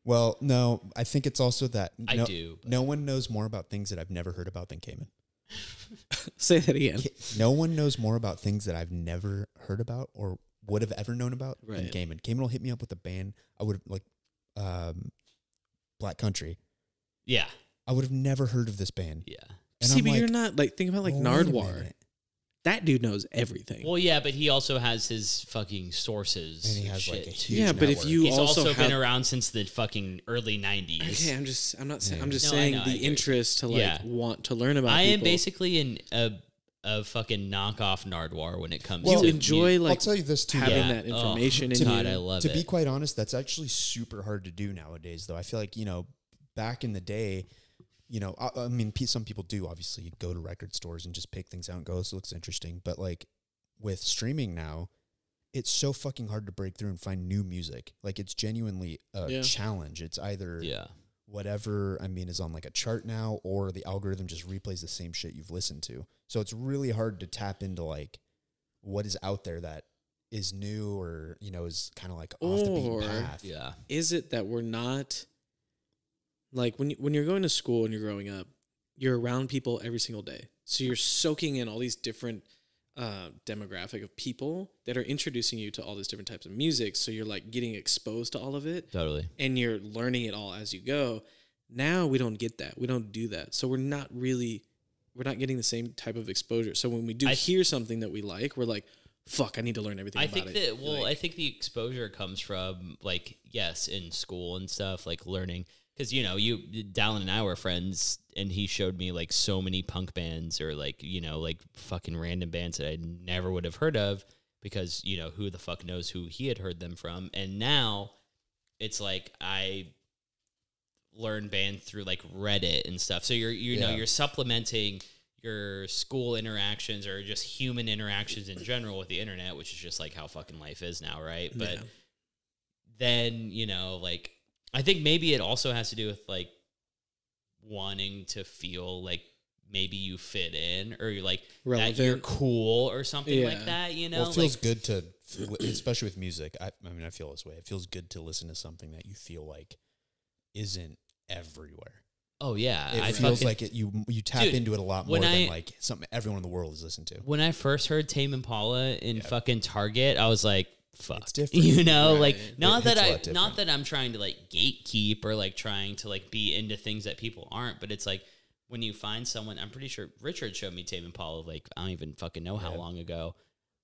Well, no, I think it's also that I do. No one knows more about things that I've never heard about than Cayman. Say that again. No one knows more about things that I've never heard about or would have ever known about than Right. Cayman. Cayman will hit me up with a band. I would have Black Country. Yeah. I would have never heard of this band. Yeah. And See, I'm but like, you're not like think about like wait a Nardwar. minute. That dude knows everything. Well, yeah, but he also has his fucking sources. And he of has shit. like a huge Yeah, but if network. you He's also have, been around since the fucking early 90s. Okay, I'm not saying. I'm just No, I saying know, I the get what you're interest to like Yeah. want to learn about. I am people. basically a fucking knockoff Nardwar when it comes You to enjoy I'll like tell you this too. having Yeah. that information Oh, in God, you. I love To it. be quite honest, that's actually super hard to do nowadays, though. I feel like, back in the day, I mean, some people do obviously go to record stores and just pick things out and go, this looks interesting. But like with streaming now, it's so fucking hard to break through and find new music. Like it's genuinely a Yeah. challenge. It's either whatever, is on like a chart now, or the algorithm just replays the same shit you've listened to. So it's really hard to tap into like what is out there that is new or, is kind of like off the Or- beaten path. Yeah. Is it that we're not like when you're going to school and you're growing up, you're around people every single day, so you're soaking in all these different demographic of people that are introducing you to all these different types of music. So you're like getting exposed to all of it, Totally. and you're learning it all as you go. Now we don't get that. We don't do that. So we're not getting the same type of exposure. So when we do hear something that we like, we're like, fuck, I need to learn everything about it. I think the exposure comes from like, yes, in school and stuff, like learning. Because, Dallin and I were friends, and he showed me, like, so many punk bands or, like, like, fucking random bands that I never would have heard of because, who the fuck knows who he had heard them from. And now it's like I learn bands through, like, Reddit and stuff. So you're supplementing your school interactions or just human interactions in general with the internet, which is just, like, how fucking life is now, right? But then, like... I think maybe it also has to do with like wanting to feel like maybe you fit in or you're like Relevant. that you're cool or something like that, Well, it feels good to, especially with music. I feel this way. It feels good to listen to something that you feel like isn't everywhere. Oh yeah, It feels like it. You tap into it a lot more than like something everyone in the world is listening to. When I first heard Tame Impala in fucking Target, I was like, fuck. It's different. Like not It hits a lot that different. not that I'm trying to like gatekeep or like trying to like be into things that people aren't, but it's like when you find someone, I'm pretty sure Richard showed me Tame Impala like I don't even fucking know how long ago,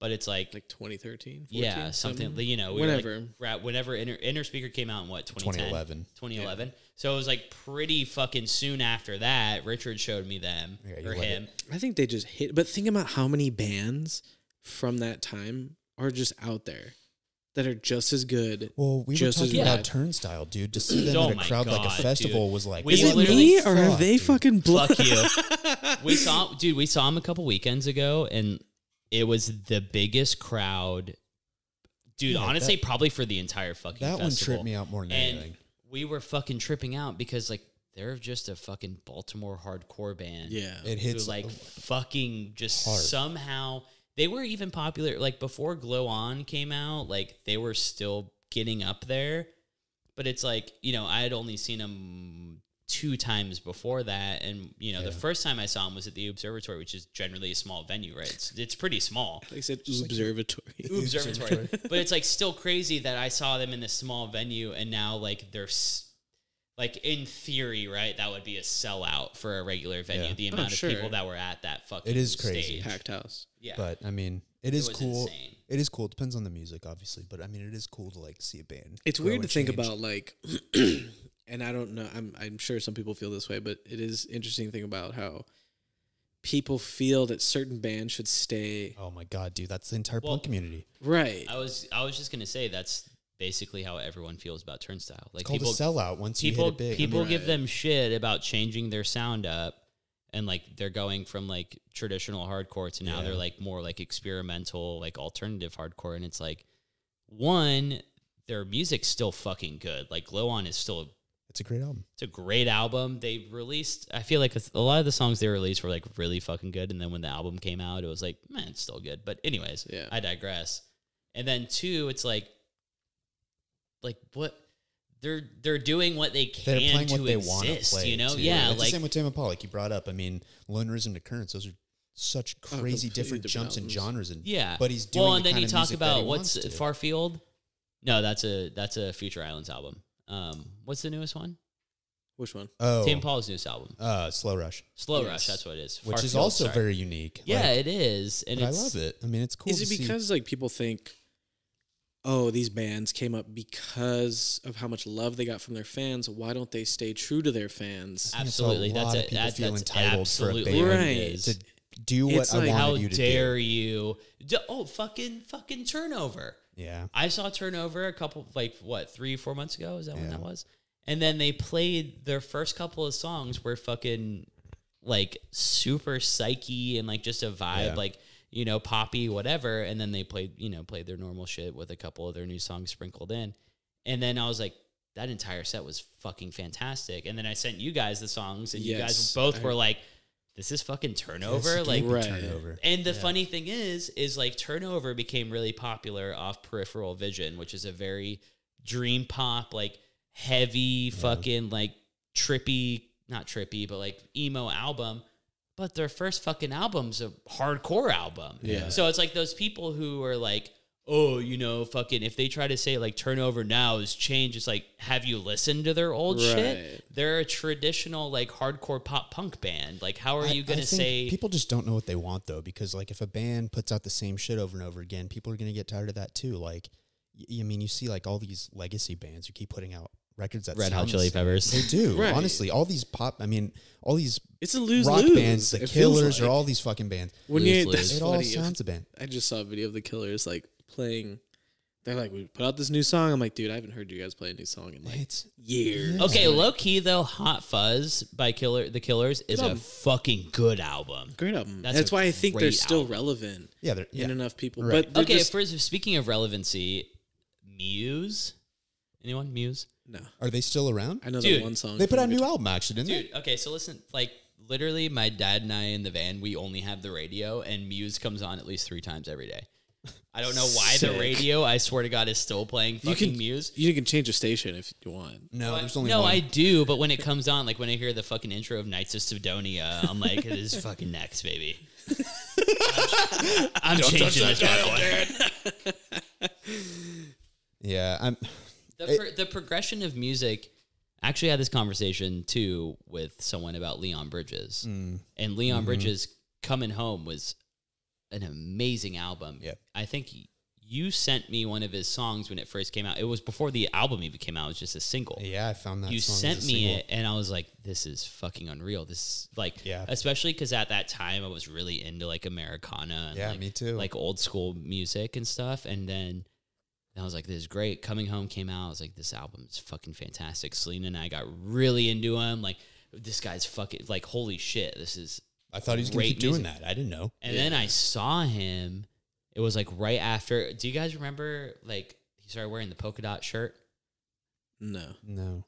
but it's like 2013, 14, yeah, something we whenever. were like, whenever Inner Speaker came out in what 2010? 2011. So it was like pretty fucking soon after that. Richard showed me them Yeah, or him. I think they just hit. But think about how many bands from that time are just out there that are just as good. Well, we were Just as talking bad. about Turnstile, dude. To see them Oh in a my crowd like a God, festival dude. was like, We Is it literally- me or are fuck, they dude. fucking blood? Fuck you. We saw him a couple weekends ago, and it was the biggest crowd. Dude, Yeah, honestly, probably for the entire fucking that one festival. tripped me out more than And anything. we were fucking tripping out because like they're just a fucking Baltimore hardcore band. Yeah. It Who hits like fucking just hard. somehow they were even popular like before Glow On came out, like they were still getting up there. But it's like, I had only seen them 2 times before that, and the first time I saw them was at the Observatory, which is generally a small venue, right? It's pretty small. They said observatory. Observatory. But it's like still crazy that I saw them in this small venue, and now like they're like in theory, right? That would be a sellout for a regular venue. Yeah. The amount of sure. people that were at that fucking It is crazy. stage. Packed house. Yeah, But it is was cool. insane. It is cool. It depends on the music, obviously. But it is cool to like see a band. It's grow weird to and think change. about like, and I don't know. I'm sure some people feel this way, but it is interesting to think about how people feel that certain bands should stay. Oh my god, dude, that's the entire Well, punk community. Right. I was just gonna say that's basically how everyone feels about Turnstile. Like It's called people, a sellout once you hit it big. people give Right. them shit about changing their sound up, and like they're going from like traditional hardcore to now Yeah. they're like more like experimental, like alternative hardcore, and it's like one, their music's still fucking good. Like Glow On is still It's a great album. it's a great album. They released, I feel like a lot of the songs they released were like really fucking good, and then when the album came out, it was like, man, it's still good. But anyways, I digress. And then 2, it's like what they're doing what they They're can playing to what they want to exist, play. you know? too. Yeah, It's like the same with Tame Impala, like you brought up. I mean, Lonerism to Currents, those are such crazy completely different different jumps and albums. genres. And yeah. but he's doing. Well, and the then kind you of talk music that about he what's wants to. Farfield. No, that's a Future Islands album. What's the newest one? Which one? Oh, Tame Impala's newest album. Slow Rush, Slow Yes. Rush, that's what it is. which is Farfield, also sorry. very unique. Yeah, Like, it is, and but I it's, love it. I mean, it's cool. Is to it see. because like people think, oh, these bands came up because of how much love they got from their fans? Why don't they stay true to their fans? think it's a Absolutely, lot that's of it. people feel That's entitled for a absolutely band what it Right. is. to do what It's I like, wanted How you to dare do. you? Fucking Turnover. Yeah, I saw Turnover a couple, 3-4 months ago. Is that when Yeah. that was? And then they played their first couple of songs were fucking like super psyche and like just a vibe, Yeah. poppy, whatever. And then they played their normal shit with a couple of their new songs sprinkled in. And then I was like, that entire set was fucking fantastic. And then I sent you guys the songs, and you guys Yes, both were like, this is fucking Turnover. Yes, Like, keep it Right. Turnover. and the funny thing is like Turnover became really popular off Peripheral Vision, which is a very dream pop, like heavy, fucking like not trippy, but like emo album. But their first fucking album's a hardcore album. Yeah. So it's like those people who are like, oh, fucking, if they try to say like Turnover now is change, it's like, have you listened to their old shit? Right. They're a traditional like hardcore pop punk band. Like, how are you going to think say people just don't know what they want though? Because like if a band puts out the same shit over and over again, people are going to get tired of that too. Like, I mean, you see like all these legacy bands who keep putting out records that Red Hot sound Chili the same. Peppers? They do. Right. Honestly, all these all these It's a lose rock lose. bands, the It feels Killers, or like. all these fucking bands. When Lose, you that's It all funny. sounds a band. I just saw a video of the Killers like playing. They're like, we put out this new song. I'm like, dude, I haven't heard you guys play a new song in like It's years. Okay, low key though, Hot Fuzz by The Killers is a album. fucking good album. Great album. That's That's a why I think they're great still album. relevant yeah, they're in enough people. Right. But they're Okay, just, first, speaking of relevancy, Muse. Anyone? Muse? no, Are they still around? I know Dude, that one song. They put out a from new album actually, didn't Dude, okay, so listen, like literally my dad and I in the van, we only have the radio and Muse comes on at least 3 times every day. I don't know why the Sick. radio, I swear to God, is still playing fucking can- Muse. You can change the station if you want. they? No, Well, there's only no, one. I do, but when it comes on, like when I hear the fucking intro of Knights of Sidonia, I'm like, it is fucking next, baby. I'm changing this bad boy. Yeah, I'm. The progression of music. I actually had this conversation too with someone about Leon Bridges, and Leon Bridges Coming Home was an amazing album. Yep. I think you sent me one of his songs when it first came out. It was before the album even came out. It was just a single. Yeah, I found that. You song as sent a me single. it, and I was like, "This is fucking unreal." This is like, Yeah. especially because at that time I was really into like Americana and Yeah, like, me too. like old school music and stuff. And then I was like, "This is great." Coming Home came out. I was like, "This album is fucking fantastic." Selena and I got really into him. Like, this guy's fucking like, holy shit, this is. I thought he was going to great keep doing music. that. I didn't know. And then I saw him. It was like right after. Do you guys remember like he started wearing the polka dot shirt? No. No.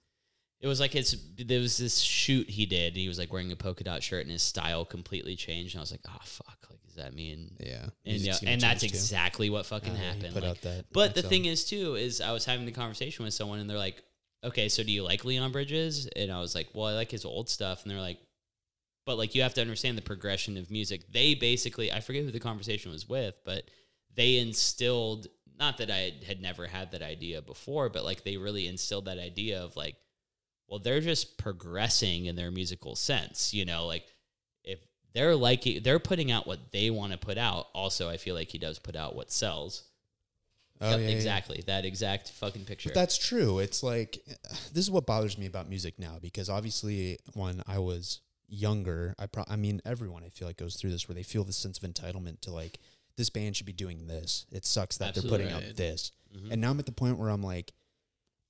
It was like there was this shoot he did, and he was like wearing a polka dot shirt, and his style completely changed. And I was like, oh fuck, like does that mean? Yeah. And Music yeah, scene and that's changed, too. exactly what fucking He happened. put like- out that. but the that thing song. is too is I was having the conversation with someone, and they're like, okay, so do you like Leon Bridges? And I was like, well, I like his old stuff, and they're like, but like you have to understand the progression of music. They basically, I forget who the conversation was with, but they instilled, not that I had never had that idea before, but like they really instilled that idea of like, well, they're just progressing in their musical sense, like if they're putting out what they want to put out. Also, I feel like he does put out what sells. Oh, Yep, yeah, yeah. exactly. That exact fucking picture. But that's true. It's like, this is what bothers me about music now, because obviously when I was younger, I mean, everyone I feel like goes through this where they feel this sense of entitlement to like, this band should be doing this. It sucks that Absolutely they're putting right. out this. Mhm. And now I'm at the point where I'm like,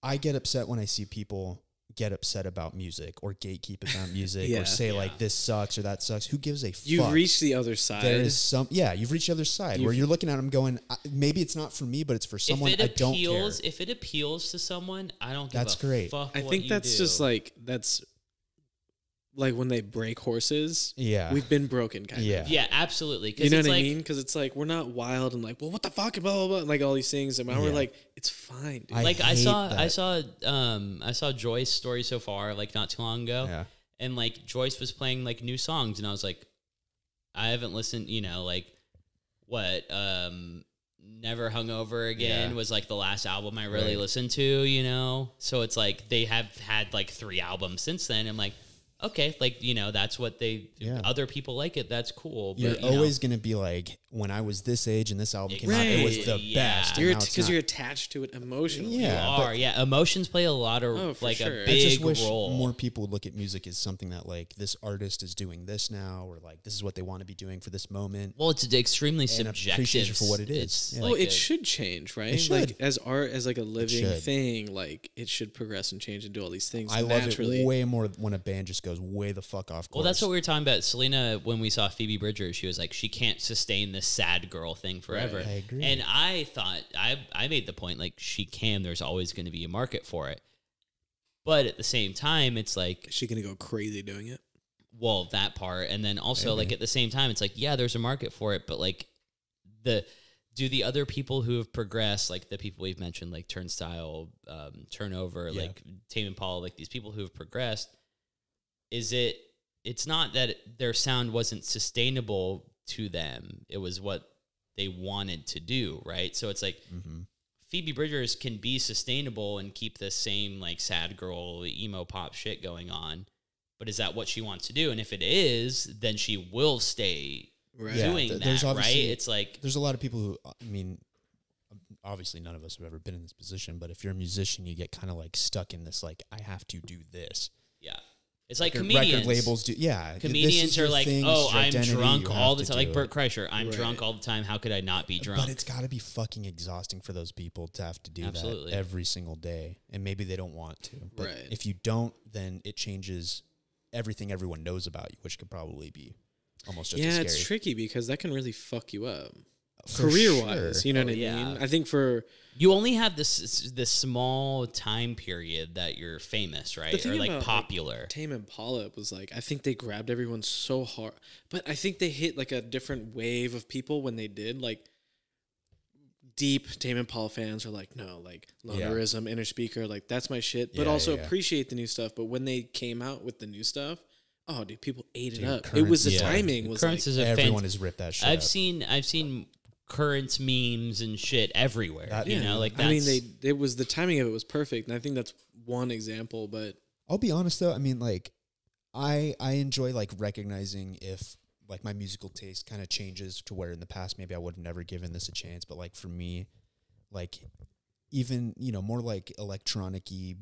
I get upset when I see people get upset about music or gatekeep about music Yeah. or say Yeah. like this sucks or that sucks. Who gives a You've fuck? reached the other side. There is you've reached the other side where You've- you're looking at them going, maybe it's not for me, but it's for someone if I it don't appeals, care. if it appeals to someone, I don't give That's a great. fuck I what think you that's do. just like that's like when they break horses. Yeah. We've been broken, kind of. Yeah, absolutely. You know it's what I like, mean? Because it's like we're not wild and like, well, what the fuck, blah blah blah, like all these things, and now we're Yeah. like, it's fine, dude. Like I hate saw that. I saw Joyce story so far, like not too long ago. Yeah. And like Joyce was playing like new songs and I was like, I haven't listened, you know, like what Never Hungover Again was like the last album I really listened to, you know? So it's like they have had like 3 albums since then. I'm like, okay, like, you know, that's what other people like it. That's cool. You're But, you know, always going to be like, when I was this age and this album came out, it was the Yeah. best. You're and now it's because not. you're attached to it emotionally. Yeah. but emotions play a lot of Oh, for like sure. a I big just wish role. more people would look at music as something that like this artist is doing this now, or like this is what they want to be doing for this moment. Well, it's extremely And subjective appreciation for what it is. It's Yeah. Well, like it should change, right? It should. Like as art, as like a living should. thing, like it should progress and change and do all these things I love naturally. it way more when a band just goes way the fuck off course. Well, that's what we were talking about. Selena, when we saw Phoebe Bridgers, she was like, she can't sustain this sad girl thing forever. I agree. And I thought, I made the point, like, she can. There's always going to be a market for it. But at the same time, it's like, Is she gonna go crazy doing it? well, that part. And then also, like, at the same time, it's like, yeah, there's a market for it. But, like, do the other people who have progressed, like the people we've mentioned, like Turnstile, Turnover, like Tame Impala, like these people who have progressed, it's not that their sound wasn't sustainable to them. It was what they wanted to do, right? So it's like Phoebe Bridgers can be sustainable and keep the same like sad girl emo pop shit going on, but is that what she wants to do? And if it is, then she will stay doing there's that, right? obviously- It's like, There's a lot of people who, I mean, obviously none of us have ever been in this position, but if you're a musician, you get kind of like stuck in this, like, I have to do this. yeah. It's like Record comedians. labels do, yeah. this Comedians is are your like, thing, oh, this is your I'm identity, drunk you all have the to time. Like do Bert it. Kreischer, I'm drunk all the time. How could I not be drunk? But it's got to be fucking exhausting for those people to have to do Absolutely. that every single day. And maybe they don't want to. But Right. if you don't, then it changes everything everyone knows about you, which could probably be almost just as Yeah, scary. it's tricky because that can really fuck you up. For Career-wise, sure. you know what I yeah. mean? I think for You only have this small time period that you're famous, right? The thing Or like about, like, popular. Tame Impala was like, I think they grabbed everyone so hard, but I think they hit like a different wave of people when they did. Like deep Tame Impala fans are like, no, like Lonerism, Inner Speaker, like that's my shit. But Yeah, also yeah. appreciate the new stuff. But when they came out with the new stuff, oh, dude, people ate it Dude, up. It Currents- was the yeah. timing was Currents like, is a Everyone has ripped that shit I've up. seen Currents memes and shit everywhere. That- you know, like that's, I mean, it was the timing of it was perfect, and I think that's one example. But I'll be honest though, I mean, like, I enjoy like recognizing if like my musical taste kind of changes to where in the past maybe I would have never given this a chance, but like for me, like even, you know, more like electronic-y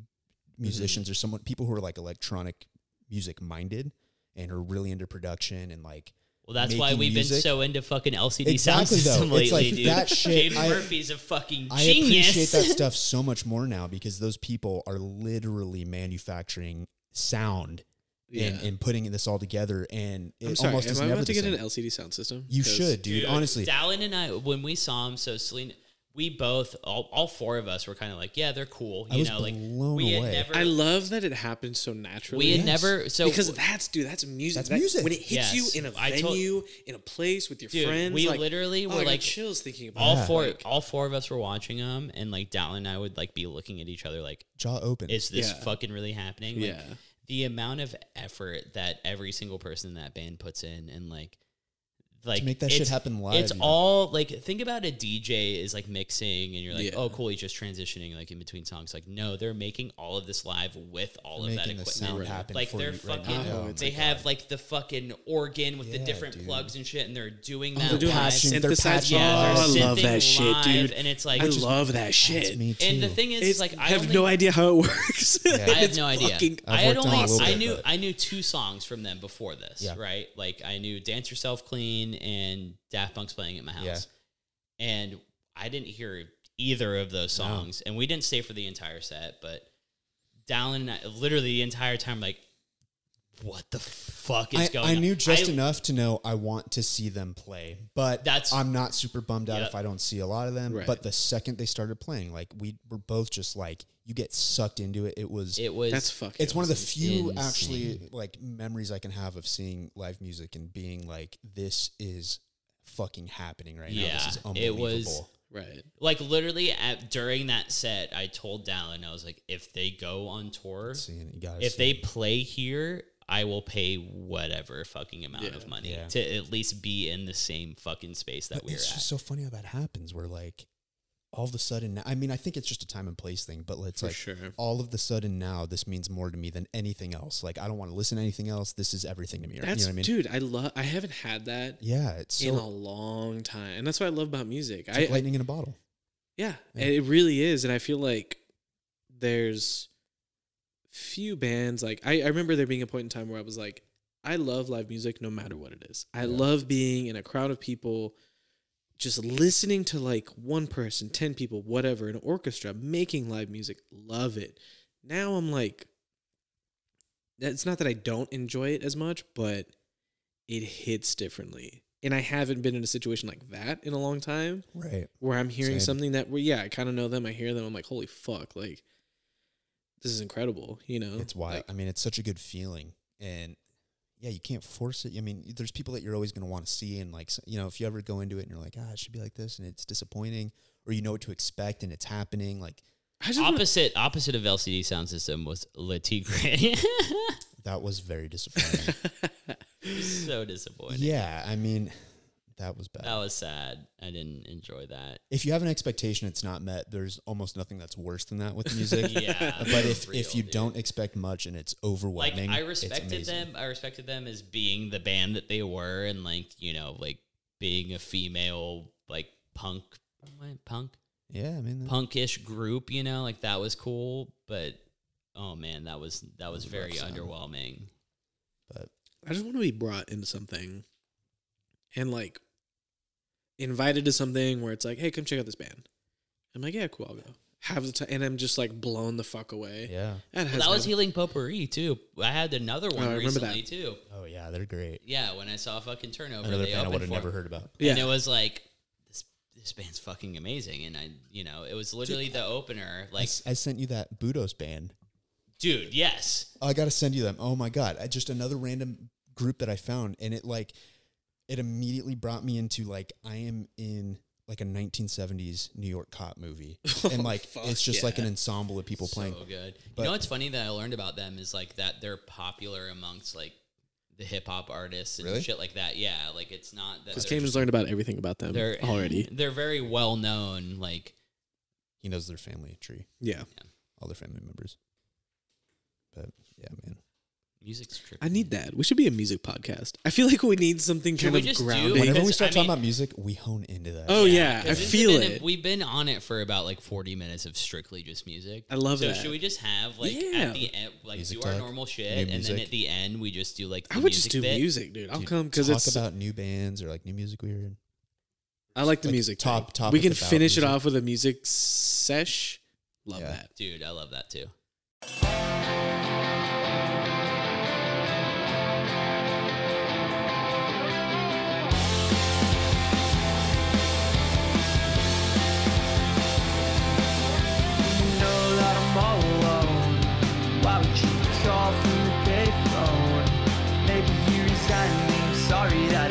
musicians or people who are like electronic music minded and are really into production and like, well, that's why making we've been music. so into fucking LCD sound Exactly, though. system It's lately, like dude. that shit, James Murphy's a fucking I genius. appreciate that stuff so much more now because those people are literally manufacturing sound and putting this all together, and it I'm sorry, almost am is I never about to the get same. an LCD sound system? You 'Cause- should, dude. Honestly, Dallin and I, when we saw him, so Selena, we both, all 4 of us were kind of like, yeah, they're cool. I You was know, like blown we had away. never, I love that it happened so naturally. we had Yes. never, so because that's music. That's music. When it hits Yes. you in a I told- venue, in a place with your dude, friends, we like, literally oh, were I got like, chills thinking about all it. four, all 4 of us were watching them, and like Dallin and I would like be looking at each other like, jaw open. is this Yeah. fucking really happening? Like, Yeah. the amount of effort that every single person in that band puts in, and like to make that shit it's- happen live. It's you know? all like, think about a DJ is like mixing, and you're like, Yeah. oh, cool, he's just transitioning like in between songs. Like, no, they're making all of this live with all They're of that making the equipment. sound happen Like for they're you right fucking, now. Oh, it's they like have like the fucking organ with the Yeah, different dude. plugs and shit, and they're doing Oh, that They're doing live. patching- they're synthesizer. patching Yeah, Oh, I they're love that synthing shit, live, dude. And it's like, I love that shit. That's me too. and the thing is, It's like, I have no idea how it works. Yeah. I have It's no idea. fucking I had worked on only it a little I bit, knew but- I knew 2 songs from them before this, Yeah. right? Like I knew Dance Yourself Clean and Daft Punk's Playing at My House. Yeah. And I didn't hear either of those songs, and we didn't stay for the entire set, but Dallin and I, literally the entire time, like, what the fuck is going on? I knew just enough to know I want to see them play, but I'm not super bummed out Yep. if I don't see a lot of them. Right. But the second they started playing, like we were both just like, you get sucked into it. That's fucking. It's one of the awesome. few insane. actually like memories I can have of seeing live music and being like, this is fucking happening right now. This is Yeah, it was- unbelievable. Right. Like literally during that set, I told Dallin, I was like, if they go on tour, Seeing it, you gotta if see they it. play here, I will pay whatever fucking amount of money Yeah. to at least be in the same fucking space that But we're it's at. just so funny how that happens where like all of a sudden, I mean, I think it's just a time and place thing, but it's For like sure. all of the sudden now this means more to me than anything else. Like I don't want to listen to anything else. This is everything to me. That's you know what I mean? dude. I haven't had that Yeah, it's in a so long time, and that's what I love about music. it's like lightning in a bottle. Yeah, Yeah. it really is, and I feel like there's few bands like I remember there being a point in time where I was like, I love live music no matter what it is. I love being in a crowd of people, just listening to like one person, 10 people, whatever, an orchestra making live music. Love it. Now I'm like, it's not that I don't enjoy it as much, but it hits differently. And I haven't been in a situation like that in a long time Right. where I'm hearing Same. something that, I kind of know them, I hear them, I'm like, holy fuck, like, this is incredible, you know? It's wild. Like, I mean, it's such a good feeling. And yeah, you can't force it. I mean, there's people that you're always going to want to see. And like, you know, if you ever go into it and you're like, it should be like this and it's disappointing, or you know what to expect and it's happening. Like I just wanna- Opposite of LCD Sound System was Le Tigre. that was very disappointing. So disappointing. Yeah. I mean, that was bad. That was sad. I didn't enjoy that. If you have an expectation it's not met, there's almost nothing that's worse than that with music. Yeah. But if real, you dude. don't expect much and it's Like overwhelming, I it's respected amazing. them. I respected them as being the band that they were, and like, you know, like being a female like punk. Yeah, I mean, Punkish group, you know, like that was cool, but oh man, that was very rough sound. underwhelming. but I just want to be brought into something and like invited to something where it's like, hey, come check out this band. I'm like, yeah, cool, I'll go. Have the time, and I'm just like blown the fuck away. yeah. That, Well, that was Healing Potpourri too. I had another one I remember recently that. too. Oh yeah, they're great. Yeah, when I saw fucking Turnover, Another they band I would opened have for never them. heard about. Yeah. And it was like this band's fucking amazing, and I, you know, it was literally the opener. Like, I sent you that Budos band. dude, yes, I got to send you them. Oh my God. Just another random group that I found. And it immediately brought me into like, I am in like a 1970s New York cop movie. And like, fuck it's just like yeah. an ensemble of people playing. so good. But- You know what's funny that I learned about them is like that they're popular amongst like the hip hop artists and Really? shit like that. Yeah, like it's not that Because they're Cayman's just- learned about everything about them they're already. They're very well known. Like, He knows their family tree, Yeah. all their family members. But yeah, man. music's tricky. I need that. We should be a music podcast. I feel like we need something Should kind we of just do- grounding. Whenever we Because, start I talking mean- about music, we hone into that. Oh, yeah. 'cause I this has feel been it. we've been on it for about like 40 minutes of strictly just music. I love so that. should we just have like Yeah. at the end, like Music do our talk, normal new shit, and then music. at the end we just do like the I would just music do bit? music, dude. I'll Dude, come because talk it's. about new bands or like new music we heard. I like the like music. top- thing. topic We can about finish it music. off with a music sesh. Love Yeah. that. Dude, I love that too. know that I'm all alone. Why would you call from the payphone? Maybe you resigned me. I'm sorry that